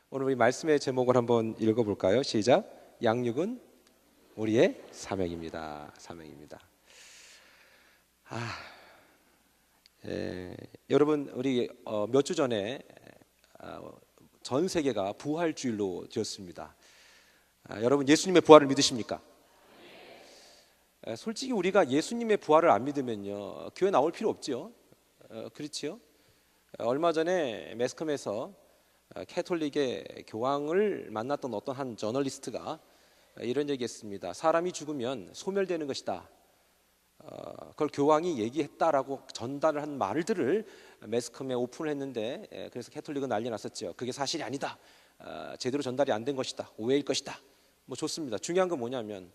오늘 우리 말씀의 제목을 한번 읽어볼까요? 시작. 양육은 우리의 사명입니다. 사명입니다. 여러분 우리 몇 주 전에 전 세계가 부활주일로 되었습니다. 여러분 예수님의 부활을 믿으십니까? 솔직히 우리가 예수님의 부활을 안 믿으면요 교회 나올 필요 없지요. 그렇지요? 얼마 전에 매스컴에서 캐톨릭의 교황을 만났던 어떤 한 저널리스트가 이런 얘기했습니다. 사람이 죽으면 소멸되는 것이다. 그걸 교황이 얘기했다라고 전달을 한 말들을 매스컴에 오픈을 했는데, 그래서 캐톨릭은 난리 났었죠. 그게 사실이 아니다. 제대로 전달이 안 된 것이다. 오해일 것이다. 뭐 좋습니다. 중요한 건 뭐냐면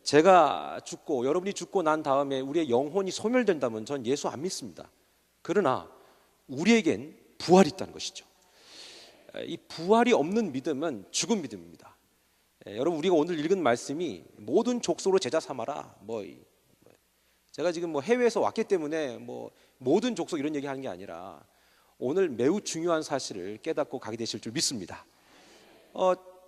제가 죽고 여러분이 죽고 난 다음에 우리의 영혼이 소멸된다면 전 예수 안 믿습니다. 그러나 우리에겐 부활이 있다는 것이죠. 이 부활이 없는 믿음은 죽은 믿음입니다. 여러분 우리가 오늘 읽은 말씀이 모든 족속으로 제자 삼아라. 제가 지금 해외에서 왔기 때문에 모든 족속 이런 얘기하는 게 아니라 오늘 매우 중요한 사실을 깨닫고 가게 되실 줄 믿습니다.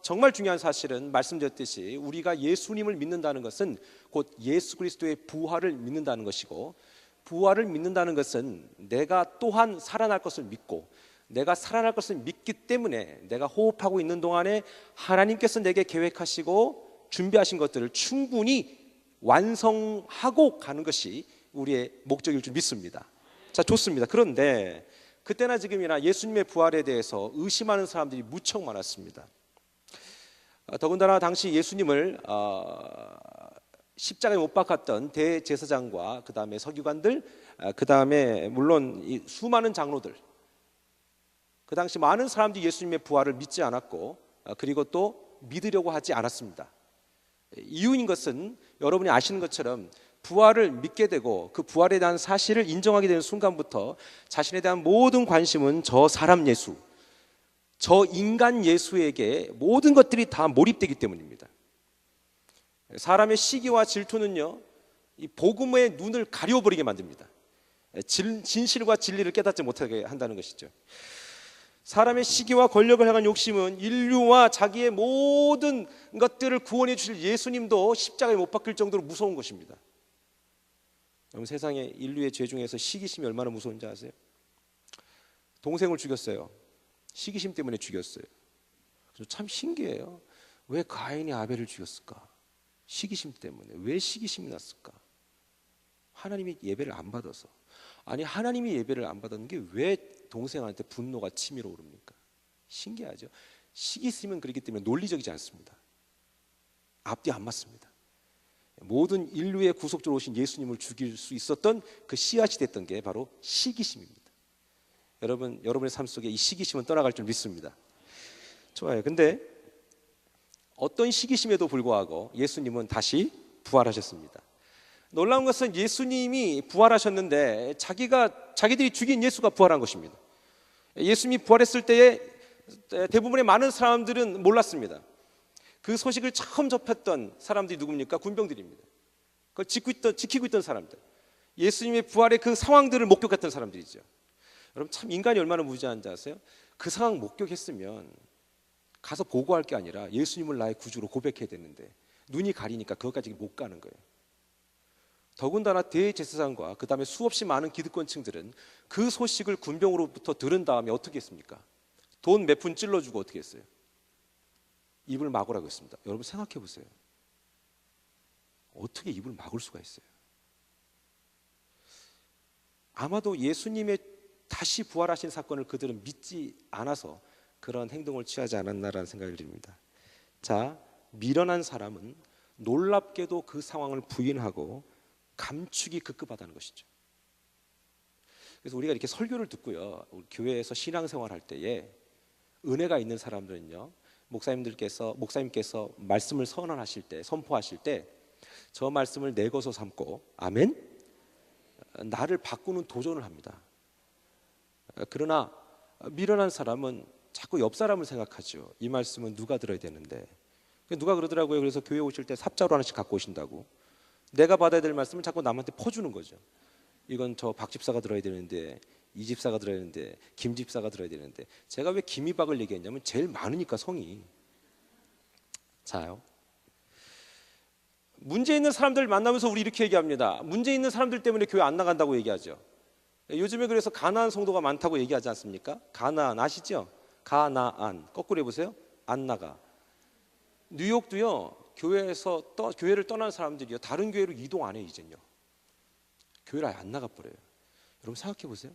정말 중요한 사실은 말씀드렸듯이 우리가 예수님을 믿는다는 것은 곧 예수 그리스도의 부활을 믿는다는 것이고, 부활을 믿는다는 것은 내가 또한 살아날 것을 믿고, 내가 살아날 것을 믿기 때문에 내가 호흡하고 있는 동안에 하나님께서 내게 계획하시고 준비하신 것들을 충분히 완성하고 가는 것이 우리의 목적일 줄 믿습니다. 자, 좋습니다. 그런데 그때나 지금이나 예수님의 부활에 대해서 의심하는 사람들이 무척 많았습니다. 더군다나 당시 예수님을 십자가에 못 박았던 대제사장과 그 다음에 서기관들, 그 다음에 물론 이 수많은 장로들, 그 당시 많은 사람들이 예수님의 부활을 믿지 않았고, 그리고 또 믿으려고 하지 않았습니다. 이유인 것은 여러분이 아시는 것처럼 부활을 믿게 되고 그 부활에 대한 사실을 인정하게 되는 순간부터 자신에 대한 모든 관심은 저 사람 예수, 저 인간 예수에게 모든 것들이 다 몰입되기 때문입니다. 사람의 시기와 질투는요, 이 복음의 눈을 가려버리게 만듭니다. 진실과 진리를 깨닫지 못하게 한다는 것이죠. 사람의 시기와 권력을 향한 욕심은 인류와 자기의 모든 것들을 구원해 주실 예수님도 십자가에 못 박힐 정도로 무서운 것입니다. 여러분 세상에 인류의 죄 중에서 시기심이 얼마나 무서운지 아세요? 동생을 죽였어요. 시기심 때문에 죽였어요. 그래서 참 신기해요. 왜 가인이 아벨을 죽였을까? 시기심 때문에. 왜 시기심이 났을까? 하나님이 예배를 안 받아서. 아니 하나님이 예배를 안 받았는 게 왜 동생한테 분노가 치밀어 오릅니까? 신기하죠. 시기심은 그렇기 때문에 논리적이지 않습니다. 앞뒤 안 맞습니다. 모든 인류의 구속주로 오신 예수님을 죽일 수 있었던 그 씨앗이 됐던 게 바로 시기심입니다. 여러분의 삶 속에 이 시기심은 떠나갈 줄 믿습니다. 좋아요. 근데 어떤 시기심에도 불구하고 예수님은 다시 부활하셨습니다. 놀라운 것은 예수님이 부활하셨는데 자기들이 죽인 예수가 부활한 것입니다. 예수님이 부활했을 때에 대부분의 많은 사람들은 몰랐습니다. 그 소식을 처음 접했던 사람들이 누굽니까? 군병들입니다. 그걸 지키고 있던 사람들, 예수님의 부활의 그 상황들을 목격했던 사람들이죠. 여러분 참 인간이 얼마나 무지한지 아세요? 그 상황 목격했으면 가서 보고할 게 아니라 예수님을 나의 구주로 고백해야 되는데 눈이 가리니까 그것까지 못 가는 거예요. 더군다나 대제사장과 그 다음에 수없이 많은 기득권층들은 그 소식을 군병으로부터 들은 다음에 어떻게 했습니까? 돈 몇 푼 찔러주고 어떻게 했어요? 입을 막으라고 했습니다. 여러분 생각해 보세요. 어떻게 입을 막을 수가 있어요? 아마도 예수님의 다시 부활하신 사건을 그들은 믿지 않아서 그런 행동을 취하지 않았나라는 생각이 듭니다. 자, 미련한 사람은 놀랍게도 그 상황을 부인하고 감추기 급급하다는 것이죠. 그래서 우리가 이렇게 설교를 듣고요, 우리 교회에서 신앙생활할 때에 은혜가 있는 사람들은요, 목사님께서 말씀을 선포하실 때 저 말씀을 내 것으로 삼고 아멘? 나를 바꾸는 도전을 합니다. 그러나 미련한 사람은 자꾸 옆 사람을 생각하죠. 이 말씀은 누가 들어야 되는데. 누가 그러더라고요. 그래서 교회 오실 때 삽자루 하나씩 갖고 오신다고. 내가 받아야 될 말씀을 자꾸 남한테 퍼주는 거죠. 이건 저 박 집사가 들어야 되는데 이 집사가 들어야 되는데, 김 집사가 들어야 되는데, 제가 왜 김이박을 얘기했냐면 제일 많으니까 성이. 자요. 문제 있는 사람들 만나면서 우리 이렇게 얘기합니다. 문제 있는 사람들 때문에 교회 안 나간다고 얘기하죠. 요즘에 그래서 가나안 성도가 많다고 얘기하지 않습니까? 가나안 아시죠? 가나안 거꾸로 해보세요. 안 나가. 뉴욕도요, 교회를 떠난 사람들이요, 다른 교회로 이동 안 해요. 이젠요, 교회를 아예 안 나가버려요. 여러분 생각해 보세요.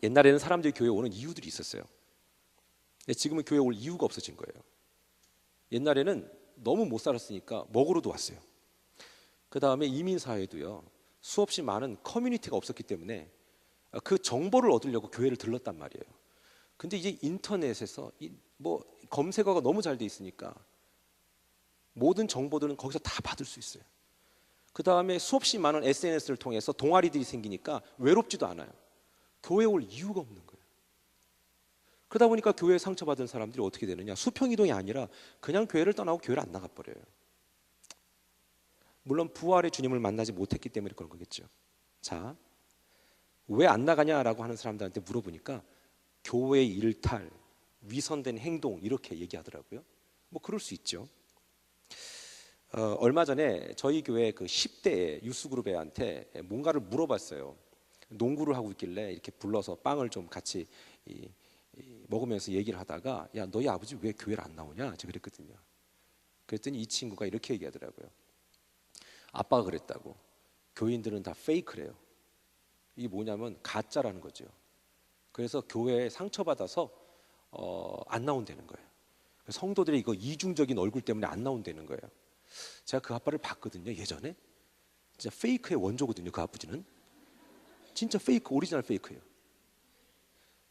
옛날에는 사람들이 교회 오는 이유들이 있었어요. 근데 지금은 교회 올 이유가 없어진 거예요. 옛날에는 너무 못 살았으니까 먹으러도 왔어요. 그 다음에 이민사회도요, 수없이 많은 커뮤니티가 없었기 때문에 그 정보를 얻으려고 교회를 들렀단 말이에요. 근데 이제 인터넷에서 뭐 검색어가 너무 잘 돼 있으니까 모든 정보들은 거기서 다 받을 수 있어요. 그 다음에 수없이 많은 SNS를 통해서 동아리들이 생기니까 외롭지도 않아요. 교회에 올 이유가 없는 거예요. 그러다 보니까 교회에 상처받은 사람들이 어떻게 되느냐, 수평이동이 아니라 그냥 교회를 떠나고 교회를 안 나가버려요. 물론 부활의 주님을 만나지 못했기 때문에 그런 거겠죠. 자, 왜 안 나가냐라고 하는 사람들한테 물어보니까 교회 일탈, 위선된 행동 이렇게 얘기하더라고요. 뭐 그럴 수 있죠. 얼마 전에 저희 교회 그 10대 유스그룹 애한테 뭔가를 물어봤어요. 농구를 하고 있길래 이렇게 불러서 빵을 좀 같이 먹으면서 얘기를 하다가, 야, 너희 아버지 왜 교회를 안 나오냐? 제가 그랬거든요. 그랬더니 이 친구가 이렇게 얘기하더라고요. 아빠가 그랬다고. 교인들은 다 페이크래요. 이게 뭐냐면 가짜라는 거죠. 그래서 교회에 상처받아서 안 나온다는 거예요. 성도들이 이거 이중적인 얼굴 때문에 안 나온다는 거예요. 제가 그 아빠를 봤거든요, 예전에. 진짜 페이크의 원조거든요, 그 아버지는. 진짜 페이크, 오리지널 페이크예요.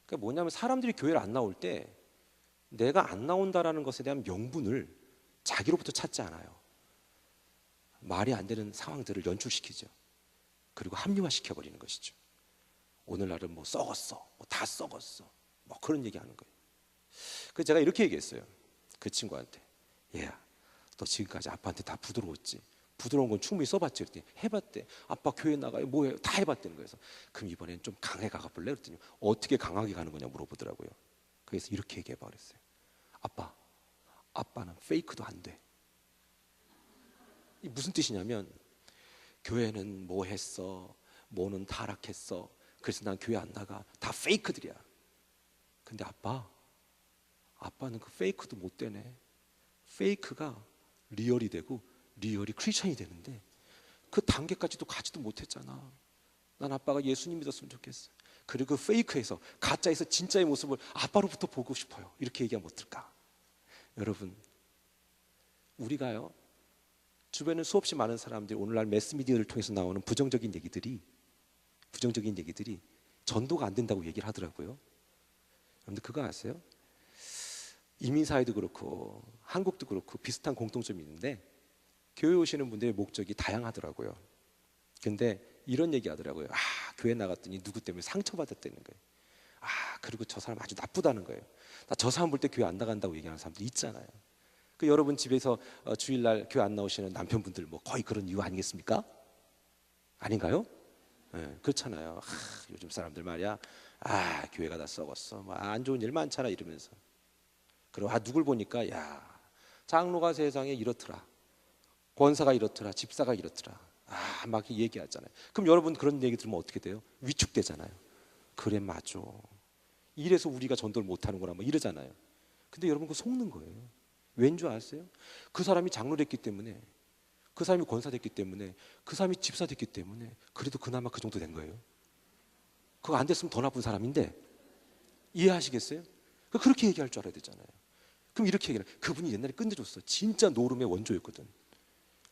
그러니까 뭐냐면 사람들이 교회를 안 나올 때 내가 안 나온다라는 것에 대한 명분을 자기로부터 찾지 않아요. 말이 안 되는 상황들을 연출시키죠. 그리고 합리화시켜버리는 것이죠. 오늘날은 뭐 썩었어, 뭐 다 썩었어, 뭐 그런 얘기하는 거예요. 그래서 제가 이렇게 얘기했어요, 그 친구한테. 얘야, 너 지금까지 아빠한테 다 부드러웠지? 부드러운 건 충분히 써봤지? 그랬더니 해봤대. 아빠 교회 나가요, 뭐해요? 다 해봤다는 거예요. 그럼 이번엔 좀 강하게 가볼래? 그랬더니 어떻게 강하게 가는 거냐 물어보더라고요. 그래서 이렇게 얘기해봐 그랬어요. 아빠는 페이크도 안 돼. 이 무슨 뜻이냐면, 교회는 뭐 했어, 뭐는 타락했어, 그래서 난 교회 안 나가, 다 페이크들이야. 근데 아빠는 그 페이크도 못 되네. 페이크가 리얼이 되고 리얼이 크리스천이 되는데 그 단계까지도 가지도 못했잖아. 난 아빠가 예수님 믿었으면 좋겠어. 그리고 그 페이크에서, 가짜에서 진짜의 모습을 아빠로부터 보고 싶어요. 이렇게 얘기하면 어떨까? 여러분, 우리가요, 주변에 수없이 많은 사람들이 오늘날 매스미디어를 통해서 나오는 부정적인 얘기들이 전도가 안 된다고 얘기를 하더라고요. 여러분들 그거 아세요? 이민사회도 그렇고 한국도 그렇고 비슷한 공통점이 있는데, 교회 오시는 분들의 목적이 다양하더라고요. 근데 이런 얘기 하더라고요. 교회 나갔더니 누구 때문에 상처받았다는 거예요. 그리고 저 사람 아주 나쁘다는 거예요. 나 저 사람 볼 때 교회 안 나간다고 얘기하는 사람도 있잖아요. 그 여러분 집에서 주일날 교회 안 나오시는 남편분들 뭐 거의 그런 이유 아니겠습니까? 아닌가요? 네, 그렇잖아요. 요즘 사람들 말이야, 교회가 다 썩었어, 뭐 안 좋은 일 많잖아 이러면서. 그리고 누굴 보니까, 야, 장로가 세상에 이렇더라, 권사가 이렇더라, 집사가 이렇더라, 막 얘기하잖아요. 그럼 여러분 그런 얘기 들으면 어떻게 돼요? 위축되잖아요. 그래, 맞아, 이래서 우리가 전도를 못하는구나 뭐 이러잖아요. 근데 여러분 그거 속는 거예요. 왠 줄 아세요? 그 사람이 장로 됐기 때문에, 그 사람이 권사 됐기 때문에, 그 사람이 집사 됐기 때문에 그래도 그나마 그 정도 된 거예요. 그거 안 됐으면 더 나쁜 사람인데, 이해하시겠어요? 그렇게 얘기할 줄 알아야 되잖아요. 그럼 이렇게 얘기해요. 그분이 옛날에 끝내줬어. 진짜 노름의 원조였거든.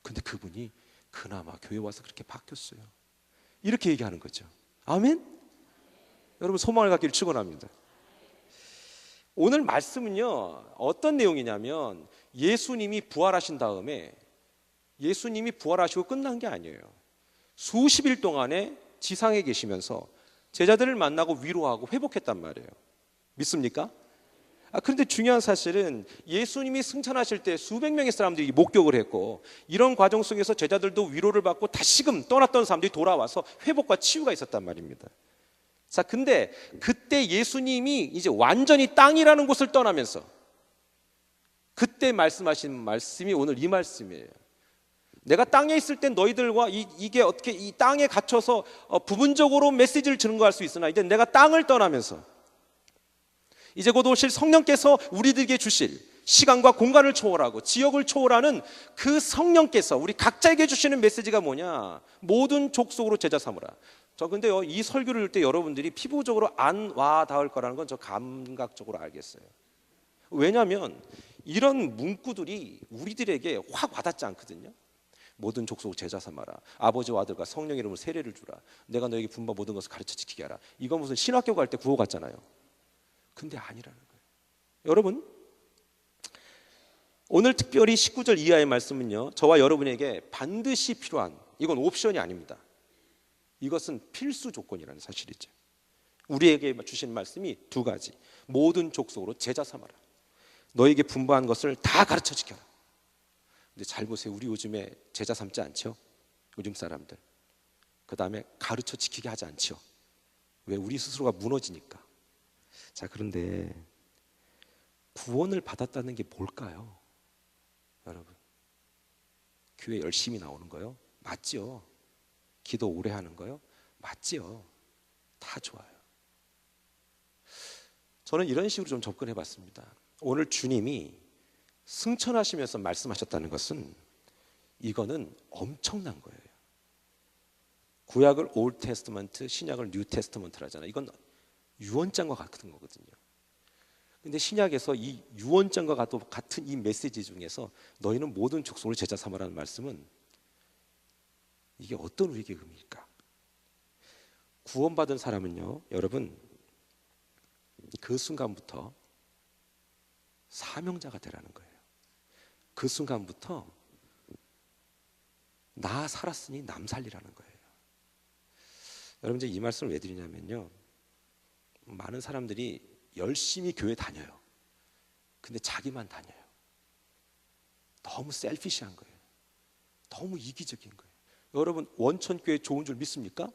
근데 그분이 그나마 교회 와서 그렇게 바뀌었어요. 이렇게 얘기하는 거죠. 아멘? 여러분 소망을 갖기를 축원합니다. 오늘 말씀은요, 어떤 내용이냐면, 예수님이 부활하신 다음에, 예수님이 부활하시고 끝난 게 아니에요. 수십 일 동안에 지상에 계시면서 제자들을 만나고 위로하고 회복했단 말이에요. 믿습니까? 그런데 중요한 사실은 예수님이 승천하실 때 수백 명의 사람들이 목격을 했고, 이런 과정 속에서 제자들도 위로를 받고 다시금 떠났던 사람들이 돌아와서 회복과 치유가 있었단 말입니다. 자, 근데 그때 예수님이 이제 완전히 땅이라는 곳을 떠나면서 그때 말씀하신 말씀이 오늘 이 말씀이에요. 내가 땅에 있을 땐 너희들과 이게 어떻게 이 땅에 갇혀서 부분적으로 메시지를 증거할 수 있으나, 이제 내가 땅을 떠나면서 이제 곧 오실 성령께서 우리들에게 주실 시간과 공간을 초월하고 지역을 초월하는 그 성령께서 우리 각자에게 주시는 메시지가 뭐냐? 모든 족속으로 제자 삼으라. 저 근데요, 이 설교를 할 때 여러분들이 피부적으로 안 와 닿을 거라는 건 저 감각적으로 알겠어요. 왜냐하면 이런 문구들이 우리들에게 확 와닿지 않거든요. 모든 족속을 제자 삼아라. 아버지와 아들과 성령 이름으로 세례를 주라. 내가 너에게 분바 모든 것을 가르쳐 지키게 하라. 이건 무슨 신학교 갈 때 구호 같잖아요. 근데 아니라는 거예요. 여러분, 오늘 특별히 19절 이하의 말씀은요, 저와 여러분에게 반드시 필요한, 이건 옵션이 아닙니다. 이것은 필수 조건이라는 사실이죠. 우리에게 주신 말씀이 두 가지. 모든 족속으로 제자 삼아라. 너에게 분부한 것을 다 가르쳐 지켜라. 근데 잘 보세요. 우리 요즘에 제자 삼지 않죠? 요즘 사람들. 그 다음에 가르쳐 지키게 하지 않죠? 왜? 우리 스스로가 무너지니까. 자, 그런데 구원을 받았다는 게 뭘까요? 여러분, 교회 열심히 나오는 거요? 맞지요. 기도 오래 하는 거요? 맞지요. 다 좋아요. 저는 이런 식으로 좀 접근해 봤습니다. 오늘 주님이 승천하시면서 말씀하셨다는 것은 이거는 엄청난 거예요. 구약을 올드 테스트먼트, 신약을 뉴 테스트먼트라 하잖아요. 이건 유언장과 같은 거거든요. 근데 신약에서 이 유언장과 같은 이 메시지 중에서 너희는 모든 족속을 제자 삼으라는 말씀은 이게 어떤 우리에게 의미일까? 구원받은 사람은요, 여러분, 그 순간부터 사명자가 되라는 거예요. 그 순간부터 나 살았으니 남 살리라는 거예요. 여러분, 이제 이 말씀을 왜 드리냐면요, 많은 사람들이 열심히 교회 다녀요. 근데 자기만 다녀요. 너무 셀피시한 거예요. 너무 이기적인 거예요. 여러분, 원천교회 좋은 줄 믿습니까?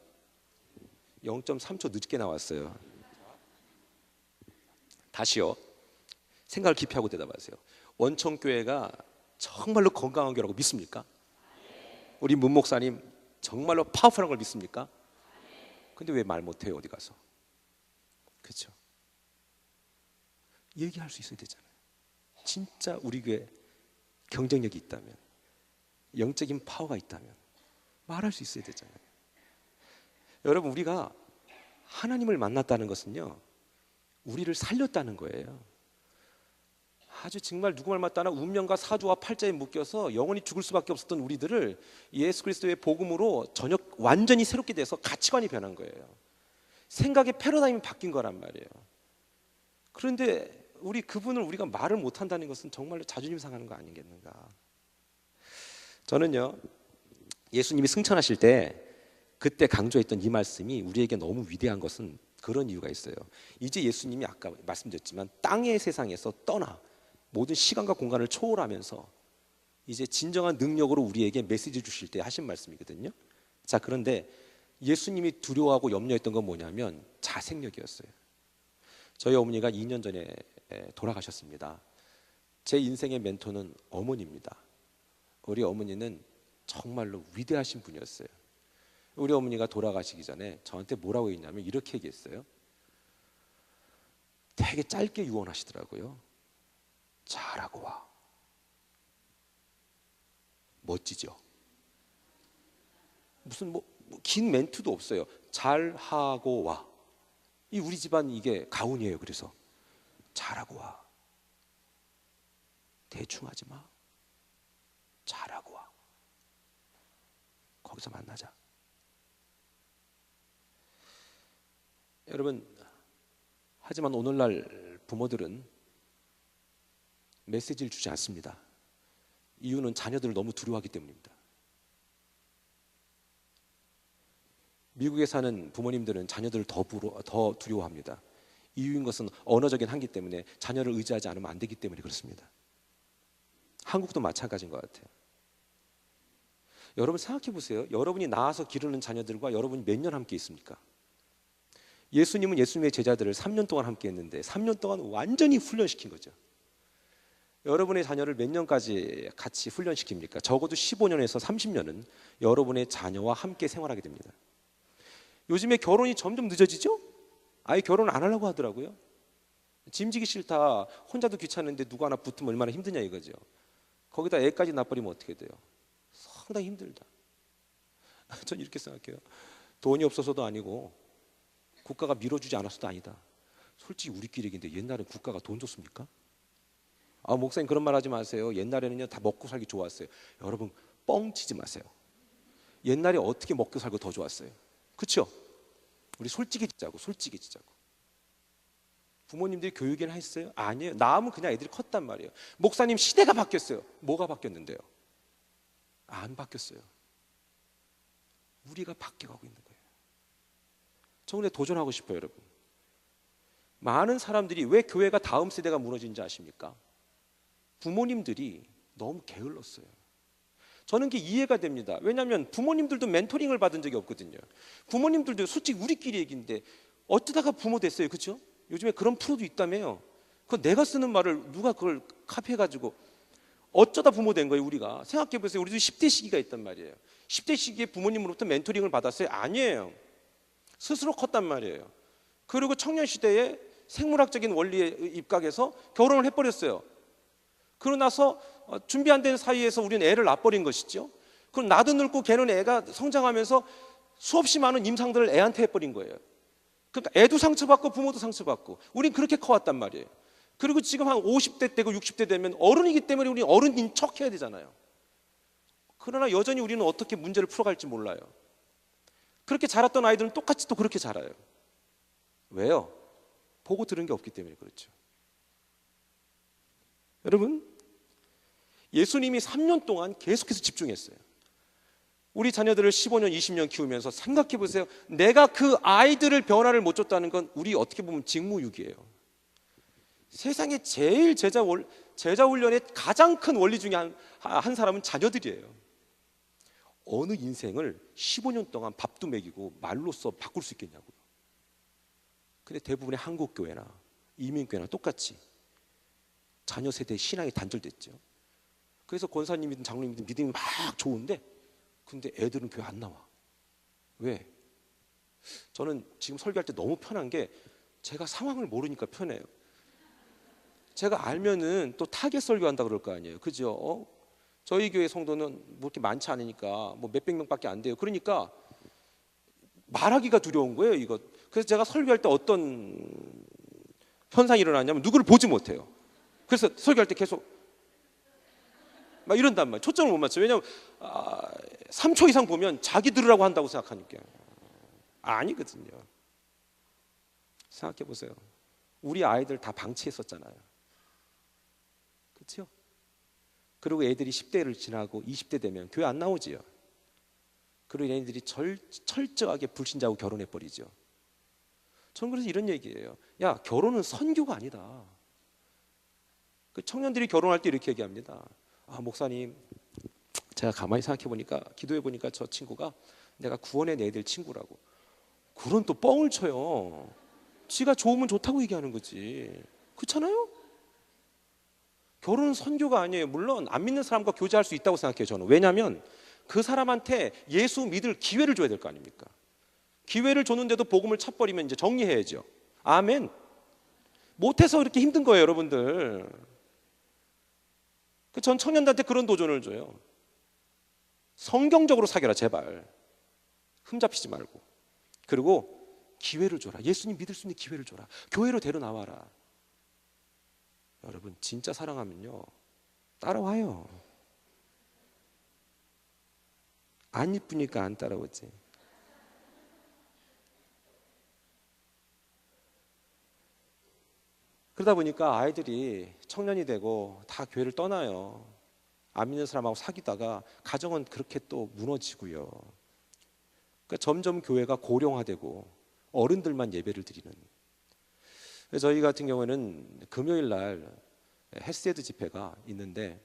0.3초 늦게 나왔어요. 다시요. 생각을 깊이 하고 대답하세요. 원천교회가 정말로 건강한 교회라고 믿습니까? 우리 문 목사님 정말로 파워풀한 걸 믿습니까? 근데 왜 말 못해요, 어디 가서? 그렇죠? 얘기할 수 있어야 되잖아요. 진짜 우리 교회 경쟁력이 있다면, 영적인 파워가 있다면 말할 수 있어야 되잖아요. 여러분, 우리가 하나님을 만났다는 것은요, 우리를 살렸다는 거예요. 아주 정말 누구 말 맞다나 운명과 사주와 팔자에 묶여서 영원히 죽을 수밖에 없었던 우리들을 예수 그리스도의 복음으로 완전히 새롭게 돼서 가치관이 변한 거예요. 생각의 패러다임이 바뀐 거란 말이에요. 그런데 그분을 우리가 말을 못한다는 것은 정말로 자존심 상하는 거 아니겠는가? 저는요, 예수님이 승천하실 때 그때 강조했던 이 말씀이 우리에게 너무 위대한 것은 그런 이유가 있어요. 이제 예수님이 아까 말씀드렸지만 땅의 세상에서 떠나 모든 시간과 공간을 초월하면서 이제 진정한 능력으로 우리에게 메시지 주실 때 하신 말씀이거든요. 자, 그런데 예수님이 두려워하고 염려했던 건 뭐냐면 자생력이었어요. 저희 어머니가 2년 전에 돌아가셨습니다. 제 인생의 멘토는 어머니입니다. 우리 어머니는 정말로 위대하신 분이었어요. 우리 어머니가 돌아가시기 전에 저한테 뭐라고 했냐면 이렇게 얘기했어요. 되게 짧게 유언하시더라고요. 잘하고 와. 멋지죠? 무슨 긴 멘트도 없어요. 잘하고 와. 이 우리 집안 이게 가훈이에요. 그래서 잘하고 와. 대충 하지 마. 잘하고 와. 거기서 만나자. 여러분, 하지만 오늘날 부모들은 메시지를 주지 않습니다. 이유는 자녀들을 너무 두려워하기 때문입니다. 미국에 사는 부모님들은 자녀들을 더 두려워합니다. 이유인 것은 언어적인 한계 때문에 자녀를 의지하지 않으면 안 되기 때문에 그렇습니다. 한국도 마찬가지인 것 같아요. 여러분 생각해 보세요. 여러분이 낳아서 기르는 자녀들과 여러분이 몇 년 함께 있습니까? 예수님은 예수님의 제자들을 3년 동안 함께 했는데 3년 동안 완전히 훈련시킨 거죠. 여러분의 자녀를 몇 년까지 같이 훈련시킵니까? 적어도 15년에서 30년은 여러분의 자녀와 함께 생활하게 됩니다. 요즘에 결혼이 점점 늦어지죠? 아예 결혼 안 하려고 하더라고요. 짐지기 싫다, 혼자도 귀찮은데 누구 하나 붙으면 얼마나 힘드냐 이거죠. 거기다 애까지 낳아버리면 어떻게 돼요? 상당히 힘들다. 전 이렇게 생각해요. 돈이 없어서도 아니고 국가가 밀어주지 않았어도 아니다. 솔직히 우리끼리 얘기인데 옛날엔 국가가 돈 줬습니까? 목사님 그런 말 하지 마세요. 옛날에는요 다 먹고 살기 좋았어요. 여러분 뻥치지 마세요. 옛날에 어떻게 먹고 살고 더 좋았어요? 그렇죠? 우리 솔직히 지자고. 부모님들이 교육이나 했어요? 아니에요. 낳으면 그냥 애들이 컸단 말이에요. 목사님 시대가 바뀌었어요. 뭐가 바뀌었는데요? 안 바뀌었어요. 우리가 바뀌어가고 있는 거예요. 저 오늘 도전하고 싶어요, 여러분. 많은 사람들이 왜 교회가 다음 세대가 무너진지 아십니까? 부모님들이 너무 게을렀어요. 저는 그게 이해가 됩니다. 왜냐하면 부모님들도 멘토링을 받은 적이 없거든요. 부모님들도 솔직히 우리끼리 얘기인데 어쩌다가 부모 됐어요, 그렇죠? 요즘에 그런 프로도 있다며요. 그 내가 쓰는 말을 누가 그걸 카피해가지고 어쩌다 부모 된 거예요, 우리가. 생각해보세요. 우리도 10대 시기가 있단 말이에요. 10대 시기에 부모님으로부터 멘토링을 받았어요? 아니에요. 스스로 컸단 말이에요. 그리고 청년 시대에 생물학적인 원리에 입각해서 결혼을 해버렸어요. 그러고 나서 준비 안 된 사이에서 우리는 애를 낳아버린 것이죠. 그럼 나도 늙고 걔는 애가 성장하면서 수없이 많은 임상들을 애한테 해버린 거예요. 그러니까 애도 상처받고 부모도 상처받고 우린 그렇게 커왔단 말이에요. 그리고 지금 한 50대 되고 60대 되면 어른이기 때문에 우리 어른인 척 해야 되잖아요. 그러나 여전히 우리는 어떻게 문제를 풀어갈지 몰라요. 그렇게 자랐던 아이들은 똑같이 또 그렇게 자라요. 왜요? 보고 들은 게 없기 때문에 그렇죠. 여러분, 예수님이 3년 동안 계속해서 집중했어요. 우리 자녀들을 15년, 20년 키우면서 생각해 보세요. 내가 그 아이들을 변화를 못 줬다는 건 우리 어떻게 보면 직무유기예요. 세상에 제일 제자 훈련의 가장 큰 원리 중에 한 사람은 자녀들이에요. 어느 인생을 15년 동안 밥도 먹이고 말로써 바꿀 수 있겠냐고요. 근데 대부분의 한국교회나 이민교회나 똑같이 자녀 세대의 신앙이 단절됐죠. 그래서 권사님이든 장로님이든 믿음이 막 좋은데 근데 애들은 교회 안 나와. 왜? 저는 지금 설교할 때 너무 편한 게 제가 상황을 모르니까 편해요. 제가 알면은 또 타겟 설교한다 그럴 거 아니에요. 그죠? 저희 교회 성도는 뭐 이렇게 많지 않으니까 뭐 몇백 명밖에 안 돼요. 그러니까 말하기가 두려운 거예요, 이거. 그래서 제가 설교할 때 어떤 현상이 일어나냐면 누구를 보지 못해요. 그래서 설교할 때 계속 막 이런단 말이에요. 초점을 못 맞춰요. 왜냐하면 3초 이상 보면 자기 들으라고 한다고 생각하니까. 아니거든요. 생각해 보세요. 우리 아이들 다 방치했었잖아요. 그렇죠? 그리고 애들이 10대를 지나고 20대 되면 교회 안 나오지요. 그리고 얘네들이 철저하게 불신자하고 결혼해버리죠. 저는 그래서 이런 얘기예요. 야, 결혼은 선교가 아니다. 그 청년들이 결혼할 때 이렇게 얘기합니다. 목사님, 제가 가만히 생각해 보니까, 기도해 보니까 저 친구가 내가 구원의 내 애들 친구라고. 그런 또 뻥을 쳐요. 지가 좋으면 좋다고 얘기하는 거지. 그렇잖아요? 결혼은 선교가 아니에요. 물론 안 믿는 사람과 교제할 수 있다고 생각해요, 저는. 왜냐하면 그 사람한테 예수 믿을 기회를 줘야 될 거 아닙니까? 기회를 줬는데도 복음을 쳐버리면 이제 정리해야죠. 아멘. 못해서 이렇게 힘든 거예요, 여러분들. 전 청년들한테 그런 도전을 줘요. 성경적으로 사귀라, 제발. 흠잡히지 말고. 그리고 기회를 줘라. 예수님 믿을 수 있는 기회를 줘라. 교회로 데려나와라. 여러분, 진짜 사랑하면요, 따라와요. 안 이쁘니까 안 따라오지. 그러다 보니까 아이들이 청년이 되고 다 교회를 떠나요. 안 믿는 사람하고 사귀다가 가정은 그렇게 또 무너지고요. 그러니까 점점 교회가 고령화되고 어른들만 예배를 드리는. 저희 같은 경우에는 금요일 날 헤세드 집회가 있는데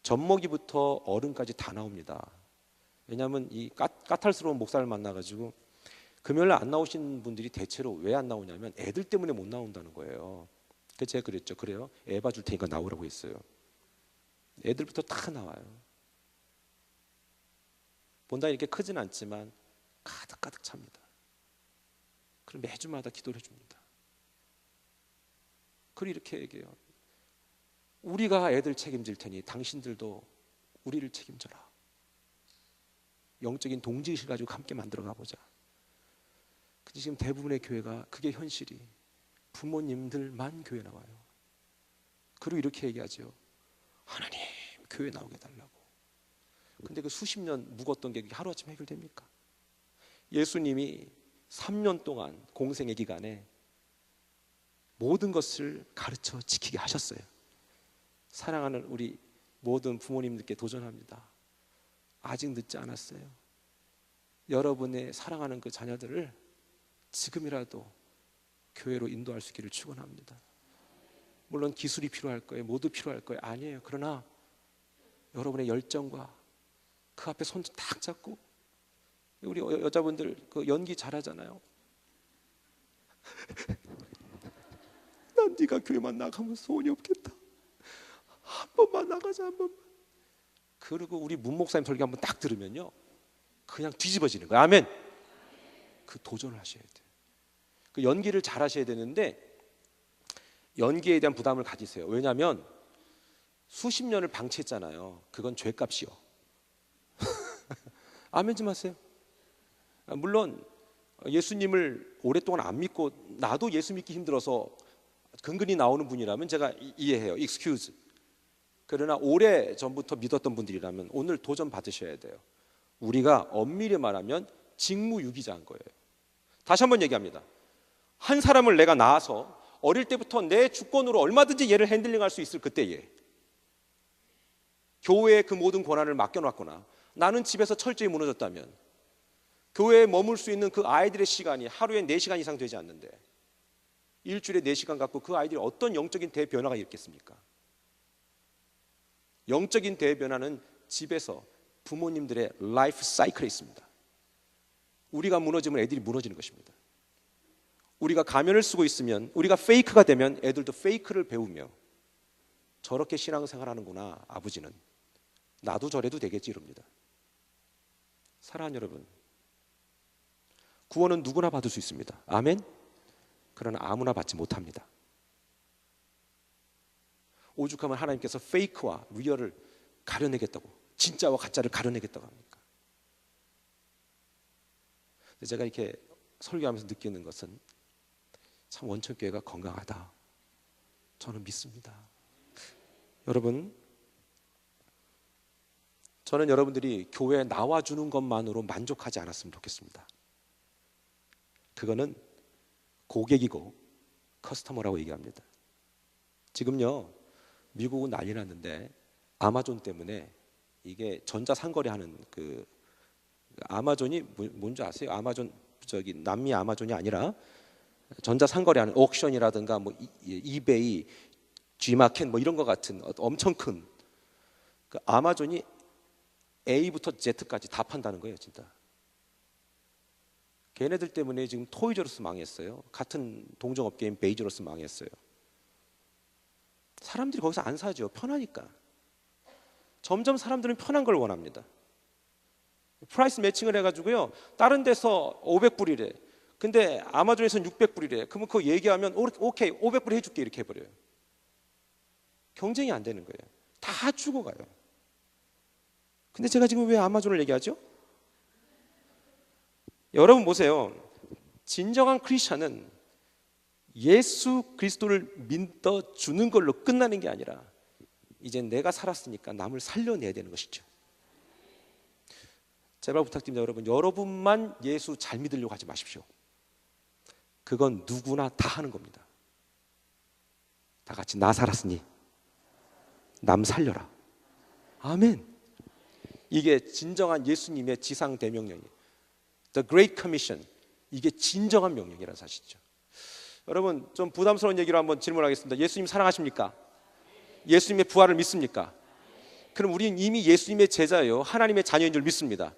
젖먹이부터 어른까지 다 나옵니다. 왜냐하면 이 까탈스러운 목사를 만나가지고 금요일 날 안 나오신 분들이 대체로 왜 안 나오냐면 애들 때문에 못 나온다는 거예요. 그래서 제가 그랬죠. 그래요? 애 봐줄 테니까 나오라고 했어요. 애들부터 다 나와요. 본당 이렇게 크진 않지만 가득 찹니다. 그럼 매주마다 기도를 해줍니다. 그리고 이렇게 얘기해요. 우리가 애들 책임질 테니 당신들도 우리를 책임져라. 영적인 동지의식을 가지고 함께 만들어 가보자. 근데 지금 대부분의 교회가 그게 현실이. 부모님들만 교회 나와요. 그리고 이렇게 얘기하죠. 하나님 교회 나오게 해달라고. 근데 그 수십 년 묵었던 게 하루아침에 해결됩니까? 예수님이 3년 동안 공생의 기간에 모든 것을 가르쳐 지키게 하셨어요. 사랑하는 우리 모든 부모님들께 도전합니다. 아직 늦지 않았어요. 여러분의 사랑하는 그 자녀들을 지금이라도 교회로 인도할 수 있기를 축원합니다. 물론 기술이 필요할 거예요. 모두 필요할 거예요. 아니에요. 그러나 여러분의 열정과 그 앞에 손 딱 잡고, 우리 여자분들 그 연기 잘하잖아요. 난 네가 교회만 나가면 소원이 없겠다. 한 번만 나가자, 한 번만. 그리고 우리 문 목사님 설교 한번 딱 들으면요 그냥 뒤집어지는 거예요. 아멘. 그 도전을 하셔야 돼요. 그 연기를 잘 하셔야 되는데 연기에 대한 부담을 가지세요. 왜냐하면 수십 년을 방치했잖아요. 그건 죄값이요. 아멘 좀 하세요. 물론 예수님을 오랫동안 안 믿고 나도 예수 믿기 힘들어서 근근히 나오는 분이라면 제가 이해해요. excuse. 그러나 오래 전부터 믿었던 분들이라면 오늘 도전 받으셔야 돼요. 우리가 엄밀히 말하면 직무유기자인 거예요. 다시 한번 얘기합니다. 한 사람을 내가 낳아서 어릴 때부터 내 주권으로 얼마든지 얘를 핸들링할 수 있을 그때에 교회에 그 모든 권한을 맡겨놨거나 나는 집에서 철저히 무너졌다면 교회에 머물 수 있는 그 아이들의 시간이 하루에 4시간 이상 되지 않는데 일주일에 4시간 갖고 그 아이들이 어떤 영적인 대변화가 있겠습니까? 영적인 대변화는 집에서 부모님들의 라이프 사이클에 있습니다. 우리가 무너지면 애들이 무너지는 것입니다. 우리가 가면을 쓰고 있으면, 우리가 페이크가 되면 애들도 페이크를 배우며 저렇게 신앙생활 하는구나 아버지는, 나도 저래도 되겠지 이럽니다. 사랑하는 여러분, 구원은 누구나 받을 수 있습니다. 아멘. 그러나 아무나 받지 못합니다. 오죽하면 하나님께서 페이크와 리얼을 가려내겠다고, 진짜와 가짜를 가려내겠다고 합니까? 제가 이렇게 설교하면서 느끼는 것은 참 원천교회가 건강하다, 저는 믿습니다. 여러분, 저는 여러분들이 교회에 나와주는 것만으로 만족하지 않았으면 좋겠습니다. 그거는 고객이고 커스터머라고 얘기합니다. 지금요 미국은 난리 났는데 아마존 때문에 이게 전자상거래하는 그 아마존이 뭔지 아세요? 아마존 저기 남미 아마존이 아니라 전자상거래하는 옥션이라든가 뭐 이베이, G마켓 뭐 이런 거 같은 엄청 큰 그 아마존이 A부터 Z까지 다 판다는 거예요, 진짜. 걔네들 때문에 지금 토이저로스 망했어요. 같은 동종업계인 베이저로스 망했어요. 사람들이 거기서 안 사죠. 편하니까. 점점 사람들은 편한 걸 원합니다. 프라이스 매칭을 해가지고요, 다른 데서 500불이래. 근데 아마존에서는 600불이래. 그러면 그거 얘기하면 오케이 500불 해줄게 이렇게 해버려요. 경쟁이 안 되는 거예요. 다 죽어가요. 근데 제가 지금 왜 아마존을 얘기하죠? 여러분 보세요. 진정한 크리스천은 예수 그리스도를 믿어주는 걸로 끝나는 게 아니라 이제 내가 살았으니까 남을 살려내야 되는 것이죠. 제발 부탁드립니다. 여러분만 예수 잘 믿으려고 하지 마십시오. 그건 누구나 다 하는 겁니다. 다 같이 나 살았으니 남 살려라. 아멘. 이게 진정한 예수님의 지상 대명령이에요. The Great Commission. 이게 진정한 명령이라는 사실이죠. 여러분 좀 부담스러운 얘기로 한번 질문하겠습니다. 예수님 사랑하십니까? 예수님의 부활을 믿습니까? 그럼 우리는 이미 예수님의 제자예요. 하나님의 자녀인 줄 믿습니다.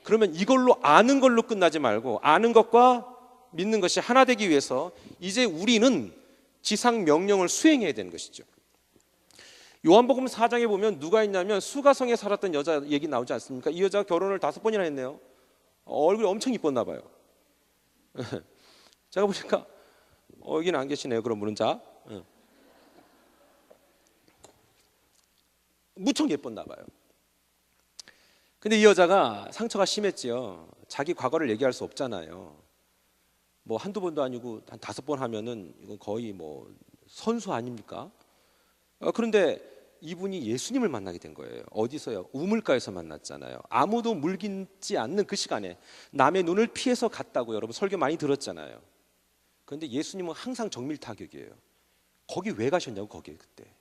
그러면 이걸로 아는 걸로 끝나지 말고 아는 것과 믿는 것이 하나 되기 위해서 이제 우리는 지상 명령을 수행해야 되는 것이죠. 요한복음 4장에 보면 누가 있냐면 수가성에 살았던 여자 얘기 나오지 않습니까? 이 여자가 결혼을 5번이나 했네요. 얼굴이 엄청 이뻤나 봐요. 제가 보니까 여기는 안 계시네요. 그런 분은. 자, 무척 예뻤나 봐요. 근데 이 여자가 상처가 심했지요. 자기 과거를 얘기할 수 없잖아요. 뭐 한두 번도 아니고 한 5번 하면은 이건 거의 뭐 선수 아닙니까? 그런데 이분이 예수님을 만나게 된 거예요. 어디서요? 우물가에서 만났잖아요. 아무도 물깃지 않는 그 시간에 남의 눈을 피해서 갔다고 여러분 설교 많이 들었잖아요. 그런데 예수님은 항상 정밀 타격이에요. 거기 왜 가셨냐고. 거기에 그때